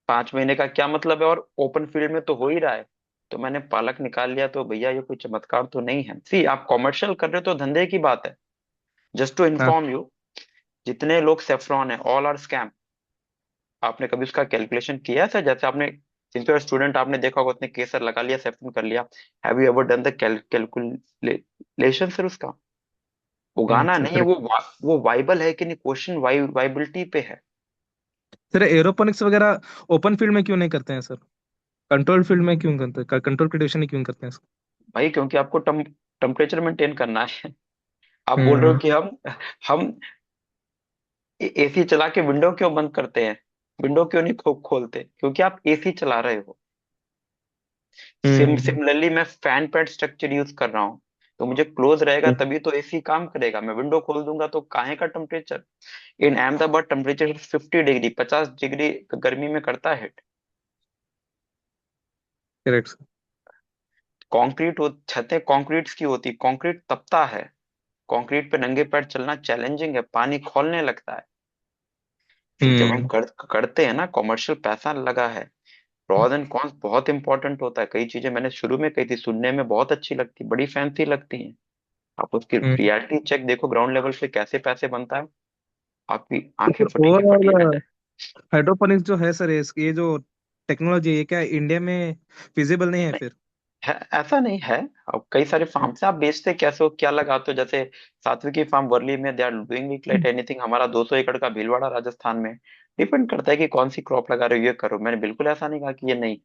5 महीने का क्या मतलब है? और ओपन फील्ड में तो हो ही रहा है। तो मैंने पालक निकाल लिया, तो भैया ये कोई चमत्कार तो नहीं है। सी, आप कॉमर्शियल कर रहे हो तो धंधे की बात है। जस्ट टू हाँ इन्फॉर्म यू, जितने लोग सेफ्रॉन है, ऑल आर स्कैम। आपने कभी उसका कैलकुलेशन किया है सर? जैसे आपने, सिंपल स्टूडेंट, आपने देखा होगा, उसने केसर लगा लिया, सेफ्रॉन कर लिया। Have you ever done the calculation sir उसका? उगाना अच्छा, नहीं है करेक्ट। वो वाइबल है कि नहीं, क्वेश्चन वाइबिलिटी पे है। सर, एरोपोनिक्स वगैरह ओपन फील्ड में क्यों नहीं करते हैं सर? कंट्रोल फील्ड में क्यों करते हैं? कंट्रोल कंडीशन में क्यों करते हैं सर? भाई क्योंकि आपको टेम्परेचर मेंटेन करना है। आप बोल रहे हो हम्म कि हम एसी चला के विंडो क्यों बंद करते हैं? विंडो क्यों नहीं खोलते? क्योंकि आप एसी चला रहे हो। हम्म सिमिलरली मैं फैन पैड स्ट्रक्चर यूज कर रहा हूँ, तो मुझे क्लोज रहेगा तभी तो एसी काम करेगा। मैं विंडो खोल दूंगा तो काहे का टेम्परेचर? इन अहमदाबाद टेम्परेचर 50 डिग्री, 50 डिग्री गर्मी में करता है। करेक्ट। कंक्रीट हो, छतें कंक्रीट की होती, कंक्रीट तपता है। कंक्रीट पे नंगे पैर चलना चैलेंजिंग है, पानी खौलने लगता है। फिर जब हम हम्म करते हैं ना, कॉमर्शियल पैसा लगा है। प्रॉस एंड कॉन्स बहुत इंपॉर्टेंट होता है। कई चीजें मैंने शुरू में कही थी, सुनने में बहुत अच्छी लगती, बड़ी फैंसी लगती हैं। आप उसकी हम्म रियलिटी चेक देखो, ग्राउंड लेवल पे कैसे पैसे बनता है, आपकी आंखें तो फटी की फटी रह ओवरऑल जाए। हाइड्रोपोनिक्स जो है सर, ये जो टेक्नोलॉजी है, क्या इंडिया में फिजिबल नहीं है नहीं, फिर? ऐसा नहीं है। अब कई सारे फार्म से आप बेचते कैसे हो, क्या लगाते हो? जैसे सात्विकी फार्म वर्ली में, they are doing it like anything. हमारा 200 एकड़ का भीलवाड़ा राजस्थान में, डिपेंड करता है कि कौन सी क्रॉप लगा रहे हो, ये करो। मैंने बिल्कुल ऐसा नहीं कहा कि ये नहीं।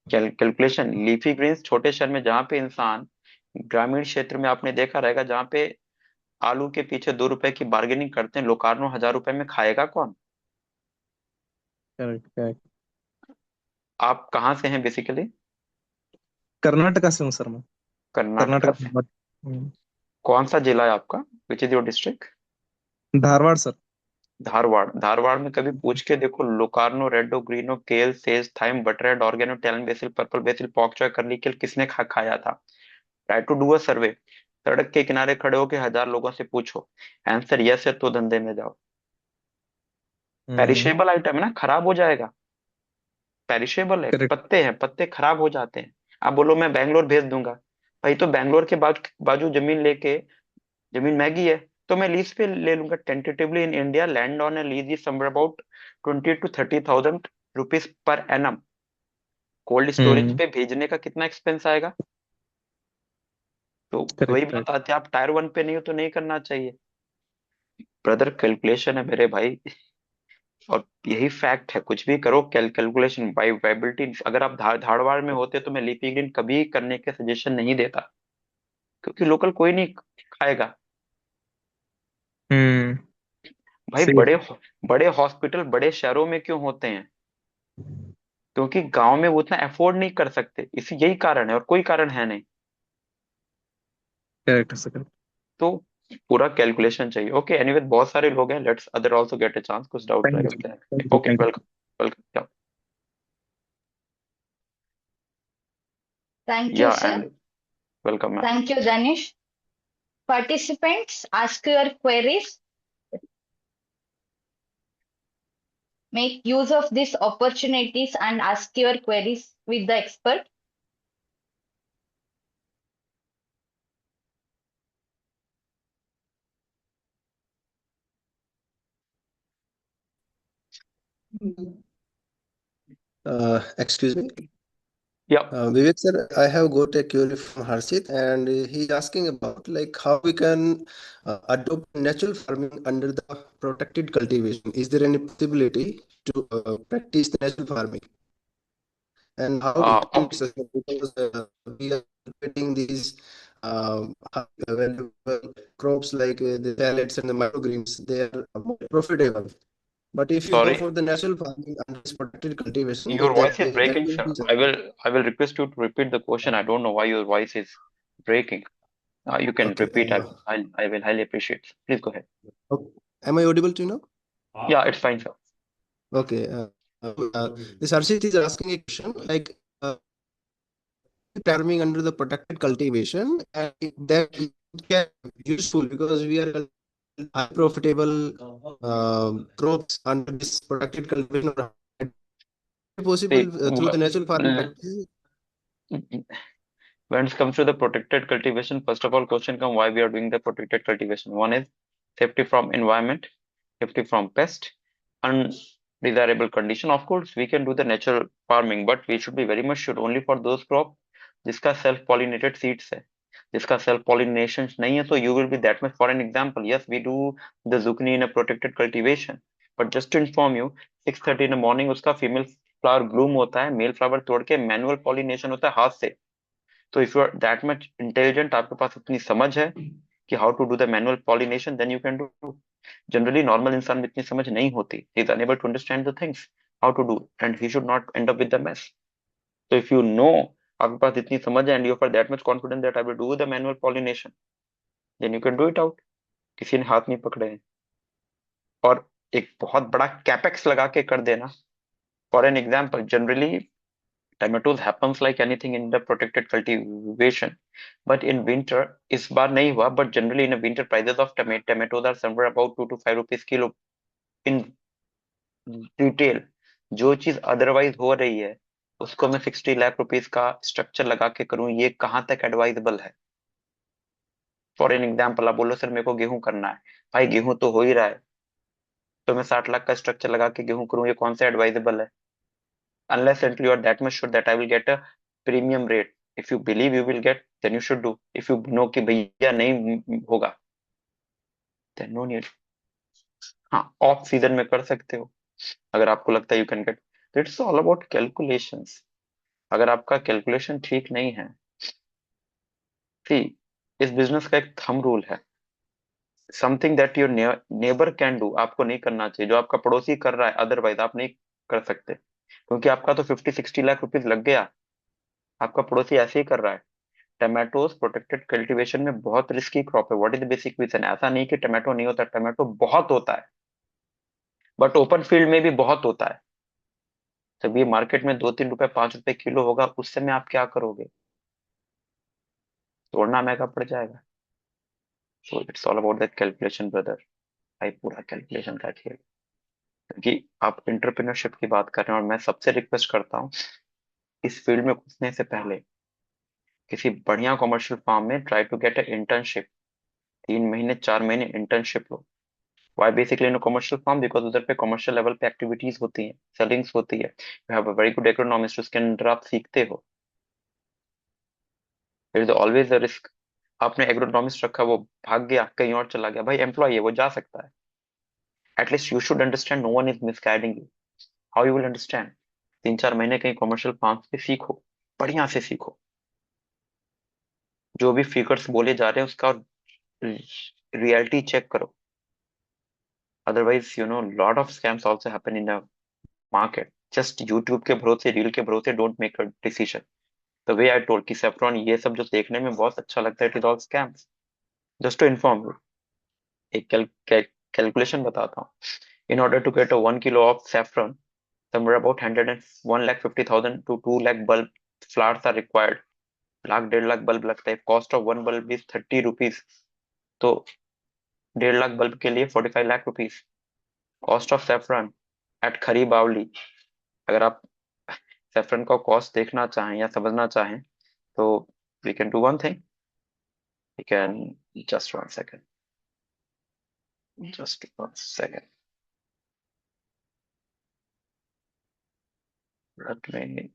कैलकुलेशन, लीफी ग्रीन्स छोटे शहर में, जहाँ पे इंसान, ग्रामीण क्षेत्र में आपने देखा रहेगा, जहाँ पे आलू के पीछे 2 रुपए की बार्गेनिंग करते हैं, लोकार्नो 1000 रुपए में खाएगा कौन? Correct correct. आप कहाँ से हैं बेसिकली? कर्नाटका से हूँ सर मैं। कर्नाटका कर्नाटका से। से। हम्म, कौन सा जिला है आपका? Which is your district? Dharwad sir. Dharwad. Dharwad में कभी पूछ के देखो, लोकार्नो, रेडो, ग्रीनो, kale, sage, thyme, butterhead, oregano, Italian basil, purple basil, pak choi, curly kale किसने खाया था? Try to do a survey. सड़क के किनारे खड़े होके 1000 लोगों से पूछो, आंसर यस है तो धंधे में जाओ। पेरिशेबल आइटम है ना, खराब हो जाएगा। पेरिशेबल है, करेक्ट। पत्ते हैं, पत्ते खराब हो जाते हैं। आप बोलो मैं बैंगलोर भेज दूंगा, भाई तो बैंगलोर के बाजू जमीन लेके, जमीन महंगी है, तो मैं लीज पे ले लूंगा। Tentatively in India land on a lease is somewhere about 20 to 30,000 rupees per annum. Cold storage hmm. पे भेजने का कितना एक्सपेंस आएगा? तो वही करेक्ट बात करेक्ट। आती है, आप टायर वन पे नहीं हो तो नहीं करना चाहिए। ब्रदर कैलकुलेशन है मेरे भाई, और यही फैक्ट है, कुछ भी करो कैलकुलेशन बाई वाइबिलिटी। अगर आप धारवाड़ में होते तो मैं लीपी ग्रीन कभी करने के सजेशन नहीं देता, क्योंकि लोकल कोई नहीं खाएगा। हम्म। भाई सही है। बड़े बड़े हॉस्पिटल बड़े शहरों में क्यों होते हैं? क्योंकि गांव में वो उतना अफोर्ड नहीं कर सकते, इसी यही कारण है, और कोई कारण है नहीं। करेक्ट है सर। तो पूरा कैलकुलेशन चाहिए। ओके एनीवे, बहुत सारे लोग हैं, let's other also get a chance, कुछ डाउट थैंक रहे यू करते हैं। Thank you okay thank welcome. Welcome. Thank you, या sir. And welcome ma'am. Thank you, Danish. Participants, ask your queries. Make use of these opportunities and ask your queries with the expert. Excuse me. या Vivek sir, I have got a query from Harshit, and he's asking about like how we can adopt natural farming under the protected cultivation. Is there any possibility to practice the natural farming, and how it can be okay successful? Because we are getting these valuable crops like the salads and the microgreens. They are more profitable. But if you go sorry, for the natural farming under this protected cultivation, your voice is that breaking will sir. be I will request you to repeat the question. I don't know why your voice is breaking. You can okay. repeat. I will highly appreciate. Please go ahead. Okay. Am I audible to you now? Yeah, it's fine, sir. Okay. This Arshit is asking a question like farming under the protected cultivation, and that it can be useful because we are high profitable crops under this protected cultivation. Or possible See, through the natural farming practices. when it comes to the protected cultivation, first of all, question come why we are doing the protected cultivation. One is safety from environment, safety from pest, undesirable condition. Of course, we can do the natural farming, but we should be very much sure only for those crop जिसका self pollinated seeds है। जिसका self pollination नहीं है, तो you will be that much. For an example, yes, we do the zucchini in a protected cultivation, but just to inform you, 6:30 in the morning उसका female flower Bloom होता है, male flower तोड़ के manual pollination होता है हाथ से। तो if you are that much intelligent, आपके पास इतनी समझ है कि how to do the manual pollination, then you can do. Generally normal इंसान में इतनी समझ नहीं होती, he is unable to understand the things how to do, and he should not end up with the mess. तो if you know, आपके पास इतनी समझ है and you are that much confident that I will do the manual pollination, then you can do it out. किसी ने हाथ नहीं पकड़े हैं। और एक बहुत बड़ा कैपेक्स लगा के कर देना। For an example, generally tomatoes happens like anything in the protected cultivation, but in winter, इस बार नहीं हुआ, but generally in a winter prices of tomatoes are somewhere about 2 to 5 rupees kilo in retail। जो चीज otherwise हो रही है, उसको मैं 60 लाख रुपीज का स्ट्रक्चर लगा के करूं, ये कहाँ तक एडवाइजेबल है? फॉर एन एग्जाम्पल, आप बोलो सर मेरे को गेहूं करना है, भाई गेहूं तो हो ही रहा है, तो मैं 60 लाख का स्ट्रक्चर लगा के गेहूं करूं, ये कौन सा एडवाइजेबल है? Unless until you are that much sure that I will get a premium rate. If you believe you will get, then you should do. If you know कि भैया नहीं होगा, then no need. हाँ, off season में कर सकते हो अगर आपको लगता है you can get. It's all about calculations. अगर आपका कैलकुलेशन ठीक नहीं है, सी, इस बिजनेस का एक थंब रूल है, something that your neighbour can do आपको नहीं करना चाहिए, जो आपका पड़ोसी कर रहा है अदरवाइज आप नहीं कर सकते, क्योंकि आपका तो 50-60 लाख रुपीज लग गया, आपका पड़ोसी ऐसे ही कर रहा है। टमाटोज प्रोटेक्टेड कल्टीवेशन में बहुत रिस्की क्रॉप है। What is the basic reason? ऐसा नहीं कि टमाटो नहीं होता, टमाटो बहुत होता है, बट ओपन फील्ड में भी बहुत होता है। जब ये मार्केट में 2-3 रुपए 5 रुपए किलो होगा, उस समय आप क्या करोगे? तोड़ना महंगा पड़ जाएगा। So it's all about the calculation brother. भाई पूरा कैलकुलेशन का खेल। क्योंकि आप इंटरप्रेन्योरशिप की बात कर रहे हैं और मैं सबसे रिक्वेस्ट करता हूँ इस फील्ड में घुसने से पहले किसी बढ़िया कमर्शियल फार्म में try to get a internship. 3 महीने 4 महीने इंटर्नशिप लो। Why basically in commercial farm? Because उधर पे कमर्शियल लेवल पे एक्टिविटीज होती हैं, सेलिंग्स होती है, you have a very good agronomist, उसके अंदर आप सीखते हो। There is always a risk. आपने एग्रोनॉमिस्ट रखा, वो भाग गया कहीं और चला गया, भाई एम्प्लॉय है वो जा सकता है। At least you should understand no one is misguiding you. How you will understand? 3 4 महीने कहीं कमर्शियल फार्म्स पे सीखो, बढ़िया से सीखो, जो भी फिगर्स बोले जा रहे हैं उसका रियलिटी चेक करो। Otherwise lot of scams also happen in the market. Just YouTube के भरोसे, रील के भरोसे don't make a decision. The way I told कि सेफ्रॉन ये सब जो देखने में बहुत अच्छा लगता है, it is all scams. Just to inform you, एक कैलकुलेशन बताता हूँ। In order to get a 1 kilo of saffron, somewhere about 100 and 1,50,000 to 2 lakh bulb flowers are required। 1 lakh 1.5 lakh bulb लगता है। Cost of one bulb is 30 rupees. तो 1.5 lakh bulb के लिए 45 lakh rupees. Cost of saffron at Khari Baoli. अगर आप saffron का cost देखना चाहें या समझना चाहें तो we can do one thing. We can just one second, just one second, let me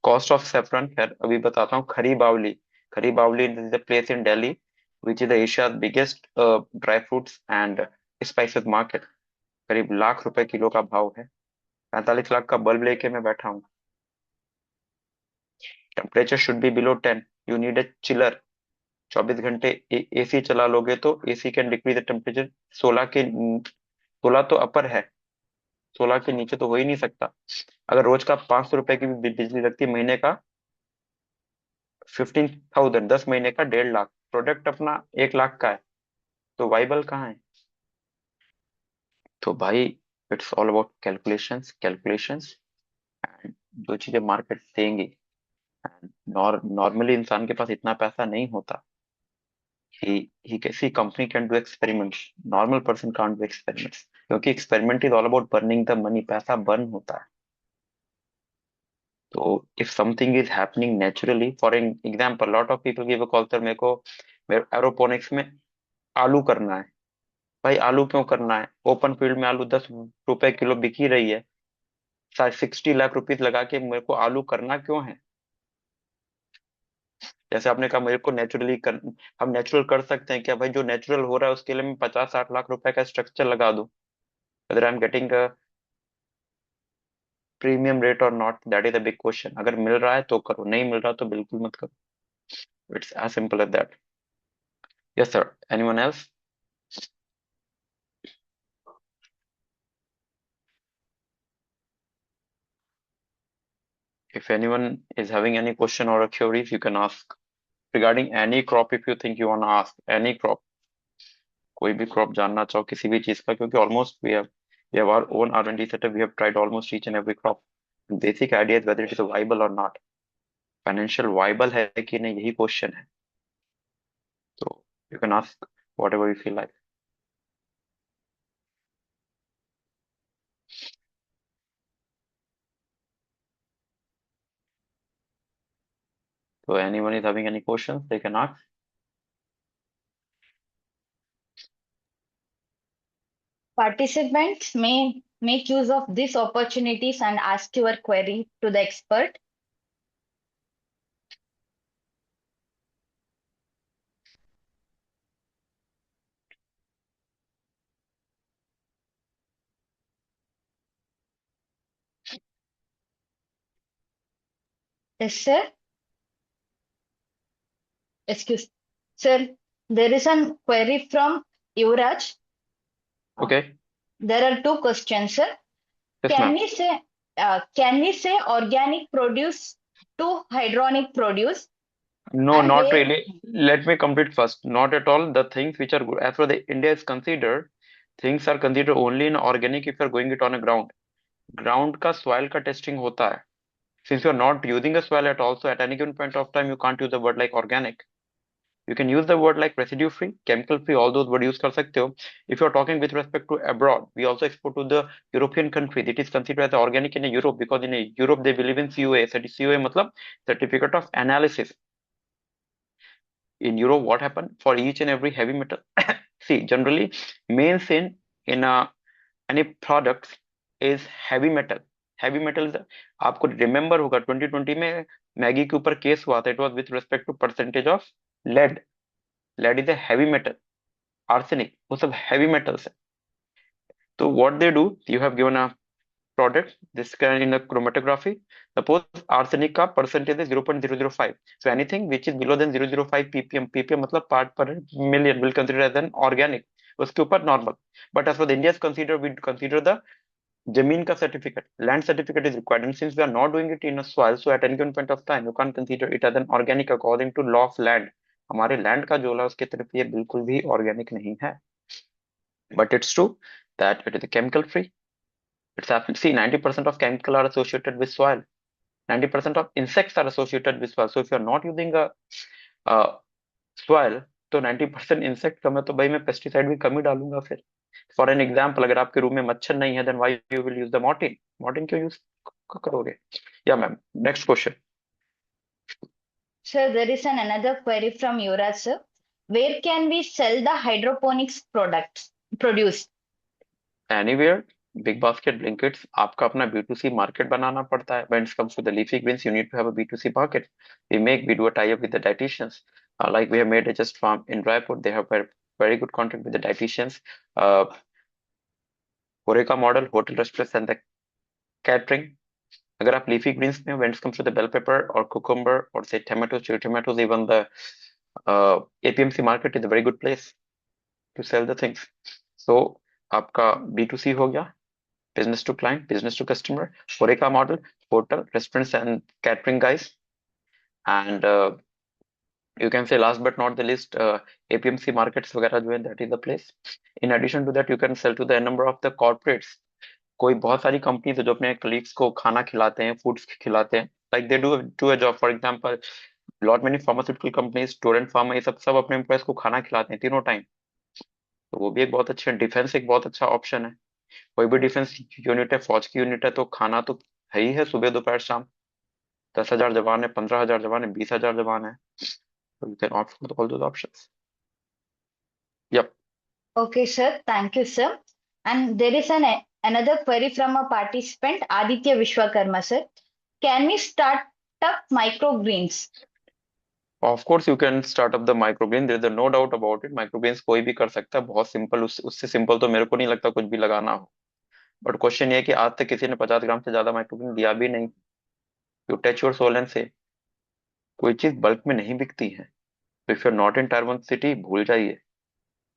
cost of saffron. खैर अभी बताता हूँ। Khari Baoli, Khari Baoli is the place in Delhi which is the Asia biggest dry fruits and spices market. करीब लाख रुपए kilo का भाव है। 45 लाख का बल्ब लेके मैं बैठा हूँ। Temperature should be below 10। You need a chiller. 24 घंटे एसी चला लोगे तो AC can decrease the temperature 16 तो अपर है, 16 के नीचे तो हो ही नहीं सकता। अगर रोज का 500 रुपए की भी बिजली लगती है, महीने का 15,000, 10 महीने का 1.5 लाख। प्रोडक्ट अपना 1 लाख का है, तो वाइबल कहाँ है? तो भाई it's all about calculations, calculations. And जो चीजें मार्केट देंगी, एंड नॉर्मली इंसान के पास इतना पैसा नहीं होता ही कैसी company can do experiments. Normal person can't do experiments, क्योंकि experiment is all about burning the money. पैसा बर्न होता है। तो if something is happening naturally, for example lot of people give a call, sir मेरे aeroponics में आलू करना है। भाई आलू क्यों करना है? ओपन फील्ड में आलू 10 रुपए किलो बिकी रही है। 60 लाख रुपीज लगा के मेरे को आलू करना क्यों है? जैसे आपने कहा मेरे को नेचुरली कर, हम नेचुरल कर सकते हैं क्या? भाई जो नेचुरल हो रहा है उसके लिए मैं 50 60 लाख रुपए का स्ट्रक्चर लगा दूं, whether I am getting a premium rate और not, that is a big question. अगर मिल रहा है तो करो, नहीं मिल रहा तो बिल्कुल मत करो। It's as simple as that. Yes sir, anyone else? If anyone is having any question or queries, you can ask regarding any crop if you think you want to ask any crop। कोई भी crop जानना चाहो किसी भी चीज का, क्योंकि almost we have our own R&D setup, we have tried almost each and every crop। Basic idea is whether it is viable or not। Financial viable है कि नहीं, यही क्वेश्चन है। तो you can ask whatever you feel like। So anyone is having any questions, they can ask। Participants may make use of these opportunities and ask your query to the expert. Yes, sir. Excuse, sir. There is a query from Yuvraj. Okay, There are two questions, sir. yes Can ma'am। we say organic produce to hydronic produce? No, And not where? really. Let me complete first. Not at all. The things which are good, as far the India is considered, things are considered only in organic if you are going it on a ground। Ground का soil का testing होता है। Since you are not using a soil at also at any given point of time, you can't use the word like organic. You can use the word like residue free, chemical free, all those words use कर सकते हो. If you are talking with respect to abroad, we also export to the European country. That is considered as organic in Europe, because in Europe they believe in COA. COA मतलब certificate of analysis. In Europe, what happened for each and every heavy metal? See, generally, main sin in any products is heavy metal. Heavy metal is, आपको remember होगा 2020 में Maggi के ऊपर case हुआ था. It was with respect to percentage of lead. Lead is a heavy metal. Arsenic, वो सब heavy metals है. तो what they do, you have given a product, this kind in a chromatography, suppose arsenic का percentage is 0.005, so anything which is below than 0.05 ppm, ppm मतलब part per million, will consider as an organic, उसके ऊपर normal. But as for the India's consider, we consider the जमीन का certificate, land certificate is required, and since we are not doing it in a soil, so at any given point of time you can't consider it as an organic according to law of land. हमारे land का जो है उसके तरफ ये बिल्कुल भी organic नहीं है. But it's true that it is chemical free. It's happened. See, 90% of chemical are associated with soil. 90% of insects are associated with soil. So if you're not using a soil, तो 90% insect कम है, तो भाई मैं pesticide भी कम ही डालूंगा फिर. For an example, अगर आपके रूम में मच्छर नहीं है, then why you will use the Mortein. Mortein क्यों यूज करोगे? या ma'am, next question. Sir, there is another query from Yuvraj sir. Where can we sell the hydroponics products produced? Anywhere, Big Basket, Blinkits, आपका अपना B2C market बनाना पड़ता है. When it comes to the leafy greens, you need to have a B2C market. we do a tie up with the dietitians. Like we have made a just farm in Raipur, they have very good contact with the dietitians. Horeca model, hotel, restaurants and the catering. अगर आप leafy Green's में, when it comes to the bell pepper or cucumber or say tomatoes, cherry tomatoes, even the APMC market is a very good place to sell the things. So आपका B2C हो गया, business to client, business to customer. Horeca model, hotel, restaurants and catering guys. And you can say last but not the least, APMC markets वगैरह जो है, that is the place. In addition to that, you can sell to the number of the corporates. कोई बहुत सारी companies है जो अपने colleagues को खाना खिलाते हैं, फूड्स खिलाते हैं. Like they do a job. For example, lot many pharmaceutical companies, student pharma, ये सब सब अपने एम्प्लॉयज को खाना खिलाते हैं तीनों टाइम. तो वो भी एक बहुत अच्छा, डिफेंस एक बहुत अच्छा ऑप्शन है. कोई भी डिफेंस यूनिट है, फौज की यूनिट है, तो खाना तो है ही है, सुबह दोपहर शाम. 10,000 जवान है, 15,000 जवान है, 20,000 जवान है. So you can opt for all those options. Yep. Okay, sir. Thank you, sir. And there is another query from a participant, Aditya Vishwakarma, sir. Can we start up microgreens? Of course you can start up the microgreen. There is no doubt about it. Microgreens कोई भी कर सकता है, बहुत simple. उससे simple तो मेरे को नहीं लगता कुछ भी लगाना हो. बट क्वेश्चन ये है कि आज तक किसी ने 50 ग्राम से ज्यादा माइक्रोग्रीन दिया भी नहीं. You touch your soul and say, कोई चीज बल्क में नहीं बिकती है. तो if you are not in tier 1 city, भूल जाइए.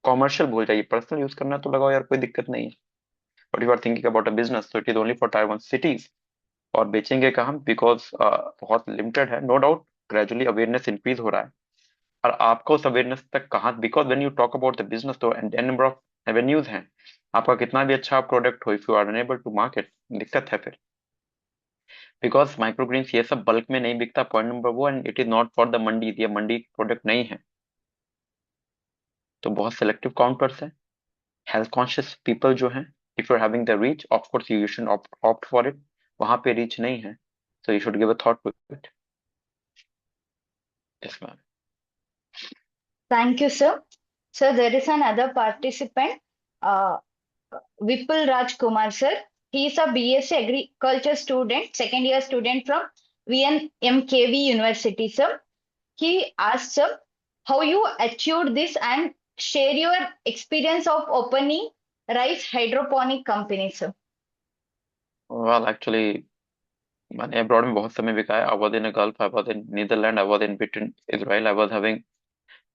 कॉमर्शियल भूल जाइए. पर्सनल यूज करना तो लगाओ यार, कोई दिक्कत नहीं है. But you are thinking about a business, तो it is only for tier 1 cities. और बेचेंगे कहाँ? बिकॉज बहुत लिमिटेड है. No doubt gradually awareness increase हो रहा है. और आपको उस अवेयरनेस तक कहाँ? Because when you talk about the business, तो एंड नंबर ऑफ एवेन्यूज हैं. आपका कितना भी अच्छा प्रोडक्ट हो, if you are unable to market, दिक्कत है फिर. बिकॉज माइक्रोग्रीन्स ये सब बल्क में नहीं बिकता, point number 1. It is not for the mandi, ये मंडी प्रोडक्ट नहीं है. तो बहुत सिलेक्टिव काउंटर्स है. हेल्थ कॉन्शियस पीपल जो हैं, if you are having the reach, of course you should opt for it. वहां पे रीच नहीं है, so you should give a thought to it. Yes, ma'am. Thank you, sir. Sir, there is another participant, uh, Vipul Raj Kumar, sir. He is a BSc Agriculture student, second year student from VNMKV University, sir. He asked, sir, how you achieved this and share your experience of opening rice hydroponic company, sir. Well, actually, मैंने abroad में बहुत समय बिताया. I was in a Gulf, I was in Netherlands, I was in between Israel. I was having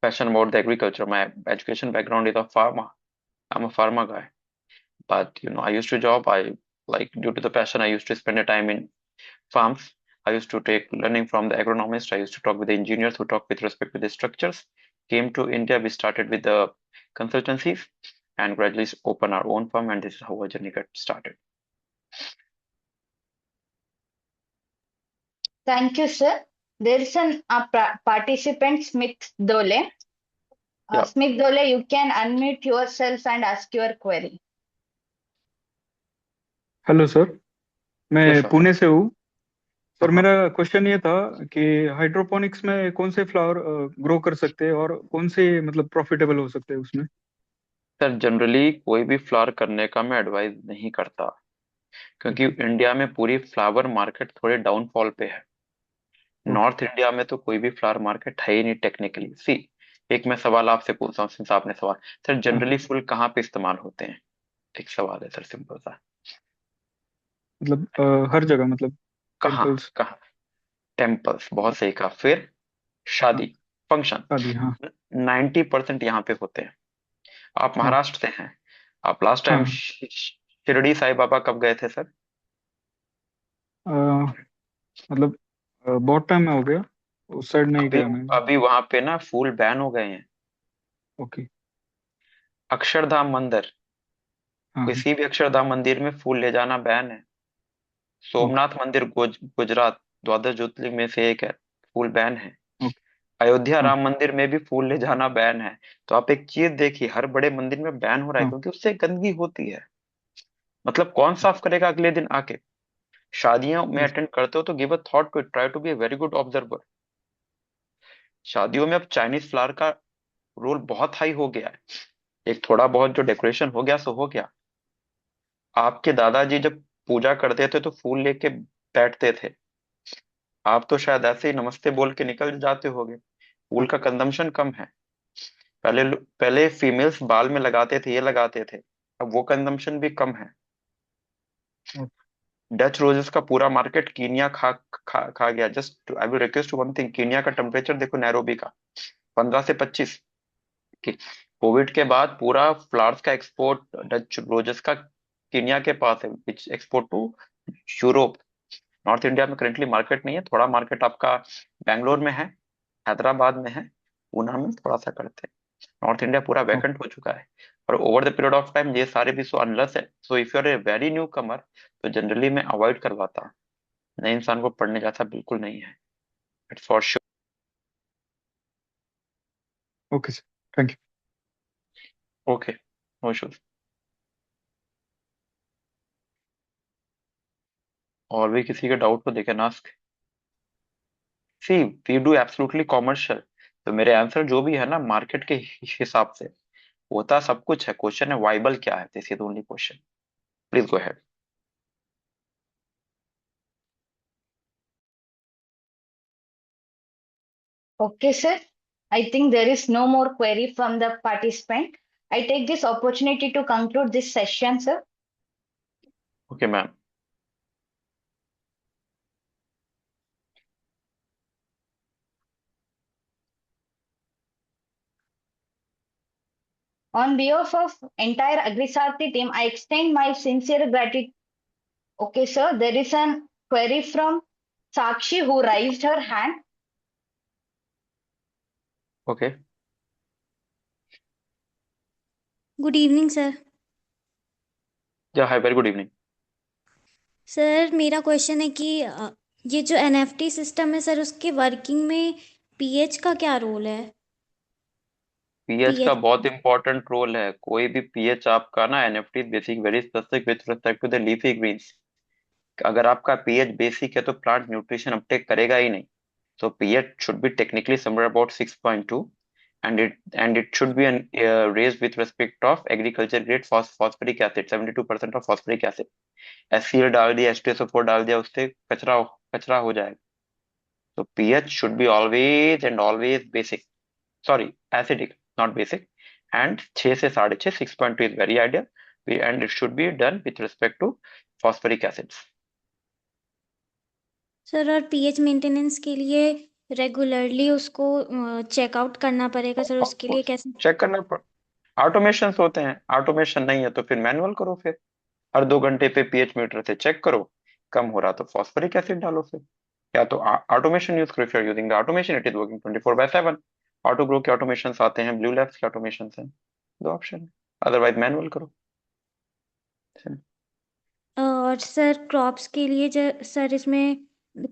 passion about the agriculture. My education background is a pharma. I'm a pharma guy. But I used to job. Due to the passion, I used to spend the time in farms. I used to take learning from the agronomist. I used to talk with the engineers who talk with respect to the structures. Came to India, we started with the consultancies and gradually open our own firm, and this is how our journey got started. Thank you, sir. There is an participant Smith Dole. Yeah. Smith Dole, you can unmute yourself and ask your query. Hello sir, मैं Yes, sir. Pune से हूँ। Sir, हाँ मेरा question ये था कि hydroponics में कौन से फ्लावर ग्रो कर सकते हैं और कौन से मतलब प्रॉफिटेबल हो सकते हैं उसमें। सर, जनरली कोई भी फ्लावर करने का मैं एडवाइस नहीं करता, क्योंकि ओके। इंडिया में पूरी फ्लावर मार्केट थोड़े डाउनफॉल पे है। ओके। नॉर्थ इंडिया में तो कोई भी फ्लावर मार्केट है ही नहीं टेक्निकली। सी, एक मैं सवाल आपसे पूछता हूँ, सिंस आपने सवाल, सर हाँ, जनरली फूल कहाँ पे इस्तेमाल होते हैं? एक सवाल है सर, सिंपल सा। मतलब हर जगह, मतलब कहाँ? टेम्पल्स। कहाँ? टेम्पल्स, बहुत सही कहा। फिर हाँ, शादी, फंक्शन, शादी, हाँ। 90% यहाँ पे होते हैं। आप हाँ। महाराष्ट्र से हैं, आप लास्ट टाइम हाँ। शिरडी साई बाबा कब गए थे सर? अ, मतलब बहुत टाइम में हो गया, उस साइड नहीं अभी गया मैं। अभी वहां पे ना फूल बैन हो गए हैं। ओके। अक्षरधाम मंदिर, हाँ। हाँ। किसी भी अक्षरधाम मंदिर में फूल ले जाना बैन है। ओके। सोमनाथ मंदिर गुजरात, द्वादश ज्योतिर्लिंग में से एक है, फूल बैन है। ओके। अयोध्या हाँ। राम मंदिर में भी फूल ले जाना बैन है। तो आप एक चीज देखिए, हर बड़े मंदिर में बैन हो रहा है हाँ। क्योंकि उससे गंदगी होती है। मतलब कौन साफ करेगा अगले दिन आके? शादियों में यस। अटेंड करते हो तो give a thought to it, try to be a very good observer. शादियों में अब चाइनीज फ्लावर का रोल बहुत हाई हो गया है। एक थोड़ा बहुत जो डेकोरेशन हो गया सो हो गया। आपके दादाजी जब पूजा करते थे तो फूल लेके बैठते थे। आप तो शायद ऐसे ही नमस्ते बोल के निकल जाते होगे। फूल हाँ। का कंजम्पशन कम है। पहले फीमेल्स बाल में लगाते थे, ये लगाते थे। अब वो कंजम्पशन भी कम है। ओके। डच रोजेस का पूरा मार्केट कीनिया खा गया। Just I will request one thing, Kenya का टेम्परेचर देखो, नैरोबी का 15 से 25। कोविड के बाद पूरा फ्लावर्स का एक्सपोर्ट डच रोजेस का कीनिया के पास है, which export to Europe. North India में करेंटली मार्केट नहीं है। थोड़ा मार्केट आपका बैंगलोर में है, हैदराबाद में है, पूना में थोड़ा सा करते हैं। नॉर्थ इंडिया पूरा ओके। वैकेंट हो चुका है। और over the period of time ये सारे भी सो अनलेस है, so if you are a very newcomer, तो जनरली मैं अवॉइड करवाता। नए इंसान को पढ़ने जैसा बिल्कुल नहीं है, it's for sure. Okay sir, thank you. Okay, no issues. और भी किसी के डाउट को they can ask. See, we do absolutely commercial. तो मेरे आंसर जो भी है ना, मार्केट के हिसाब से होता सब कुछ है। क्वेश्चन है वाइबल क्या है, this is only question. Please go ahead. Okay, sir. I think there is no more query from the participant. I take this opportunity to conclude this session, sir. Okay ma'am. On behalf of entire Agri SAARTHI team, I extend my sincere gratitude. Okay, sir. There is a query from Sakshi who raised her hand. Okay, good evening sir. या हाय, very good evening. Sir मेरा question है कि ये जो NFT system है sir, उसके working में pH का क्या रोल है? पीएच का पीएच। बहुत इंपॉर्टेंट रोल है। कोई भी पीएच आपका ना, NFT basic very specific with respect to the leafy greens. अगर आपका पीएच बेसिक है तो प्लांट न्यूट्रिशन अपटेक करेगा ही नहीं। So pH should be technically somewhere about 6.2, and it should be raised with respect of agriculture grade phosphoric acid, 72% of phosphoric acid। HCl डाल दिया, H2SO4 डाल दिया, उससे कचरा कचरा हो जाएगा। So pH should be always and always basic, sorry, acidic, not basic। and 6 से 6.5, 6.2 is very ideal, and it should be done with respect to phosphoric acids। Sir और पीएच मेंटेनेंस के लिए रेगुलरली उसको चेकआउट करना पड़ेगा sir, of उसके लिए course कैसे? चेक करना पड़, ऑटोमेशन होते हैं। ऑटोमेशन नहीं है तो फिर मैनुअल करो। फिर हर 2 घंटे पे पीएच मीटर से चेक करो। कम हो रहा तो फॉस्फोरिक एसिड डालो। फिर या तो ऑटोमेशन यूज करो। If you are using the automation, it is working 24/7। Auto grow के ऑटोमेशन आते हैं, ब्लू लैब्स के ऑटोमेशन हैं। दो ऑप्शन है, अदरवाइज मैनुअल करो। और सर क्रॉप्स के लिए सर इसमें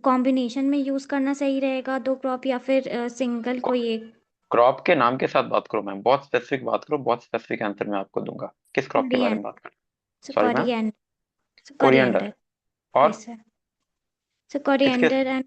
कॉम्बिनेशन में यूज़ करना सही रहेगा 2 क्रॉप, या फिर सिंगल कोई एक? क्रॉप के नाम के साथ बात करो मैम, बहुत स्पेसिफिक बात करो, बहुत स्पेसिफिक आंसर मैं आपको दूंगा। किस क्रॉप के बारे कोरिएंडर। में बात करें? Sorry ma'am. Coriander. Coriander coriander. और यस सर। सर किसके कोरिएंडर एंड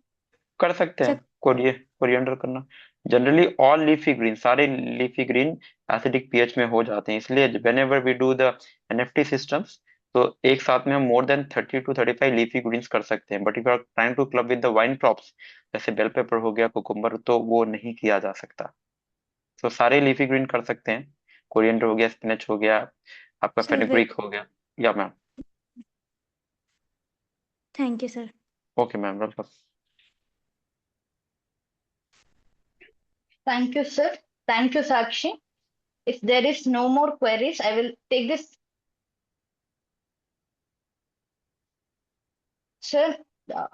कर सकते सर। हैं? कोरिएंडर करना। जनरली ऑल लीफी ग्रीन, सारे लीफी ग्रीन एसिडिक पीएच में हो जाते हैं, इसलिए whenever we do the NFT systems, तो एक साथ में हम more than 30 to 35 leafy greens कर सकते हैं। But if you are trying to club with the vine crops, जैसे बेल पेपर हो गया, कुकुम्बर, तो वो नहीं किया जा सकता। तो सारे लीफी ग्रीन कर सकते हैं। कोरिएंडर हो गया, स्पिनच हो गया, आपका सर फेनुग्रीक हो गया। या ma'am. Thank you sir. Okay ma'am, welcome. Thank you, sir. Thank you, Sakshi. If there is no more queries, I will take this. Sir, uh,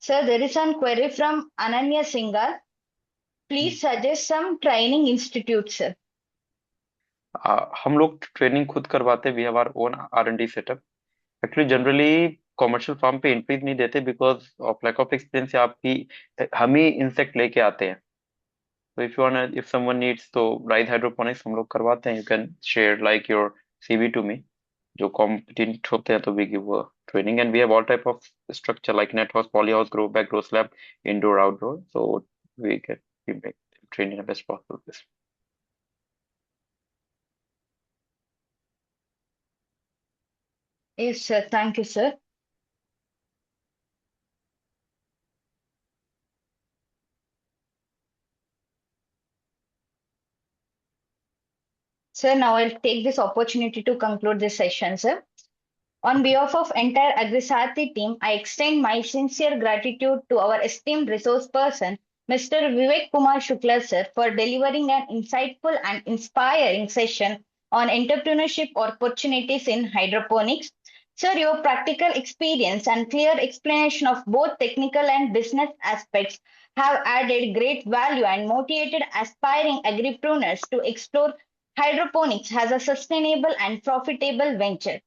sir, there is one query from Ananya Singhal. Please suggest some training institute, sir. हम लोग training खुद करवाते हैं, we have our own R&D setup. Actually generally commercial farm पे entries नहीं देते because of lack of experience, या आपकी हम ही इंसेक्ट लेके आते हैं। तो if you want, if someone needs, तो राइज हाइड्रोपोनिक्स हम लोग करवाते हैं। You can share like your CV to me. जो कॉम्पिटेंट होते हैं तो we give training, and we have all type of structure like net house, poly house, grow bag, grow slab, indoor outdoor, so we make training best possible. Yes, sir. Thank you, sir. Sir, now I'll take this opportunity to conclude this session, sir. On behalf of entire Agri SAARTHI team, I extend my sincere gratitude to our esteemed resource person, Mr. Vivek Kumar Shukla, sir, for delivering an insightful and inspiring session on entrepreneurship opportunities in hydroponics. Sir, your practical experience and clear explanation of both technical and business aspects have added great value and motivated aspiring agripreneurs to explore hydroponics as a sustainable and profitable venture.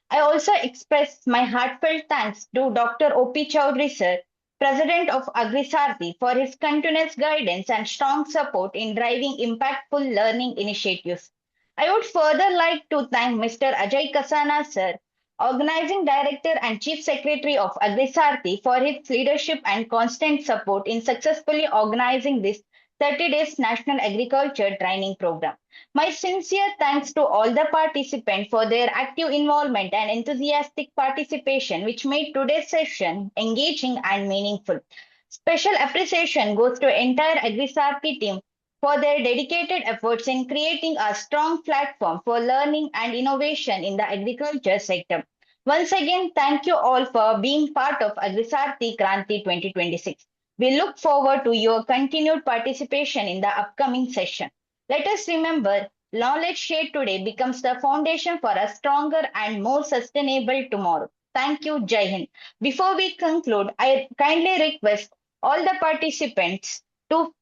I also express my heartfelt thanks to Dr. O.P. Chowdhury, sir, President of Agri SAARTHI, for his continuous guidance and strong support in driving impactful learning initiatives. I would further like to thank Mr. Ajay Kasana, sir, Organizing Director and Chief Secretary of Agri SAARTHI, for his leadership and constant support in successfully organizing this 30 days National Agriculture Training Program. My sincere thanks to all the participants for their active involvement and enthusiastic participation, which made today's session engaging and meaningful. Special appreciation goes to entire AgriSarthi team for their dedicated efforts in creating a strong platform for learning and innovation in the agriculture sector. Once again, thank you all for being part of AgriSarthi Kranti 2026. We look forward to your continued participation in the upcoming session. Let us remember, knowledge shared today becomes the foundation for a stronger and more sustainable tomorrow. Thank you, Jai Hind. Before we conclude, I kindly request all the participants to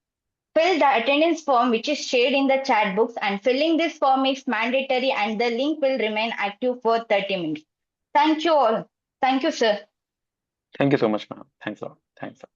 fill the attendance form which is shared in the chat box, and filling this form is mandatory and the link will remain active for 30 minutes. Thank you all. Thank you, sir. Thank you so much, ma'am. Thanks a lot. Thanks a lot.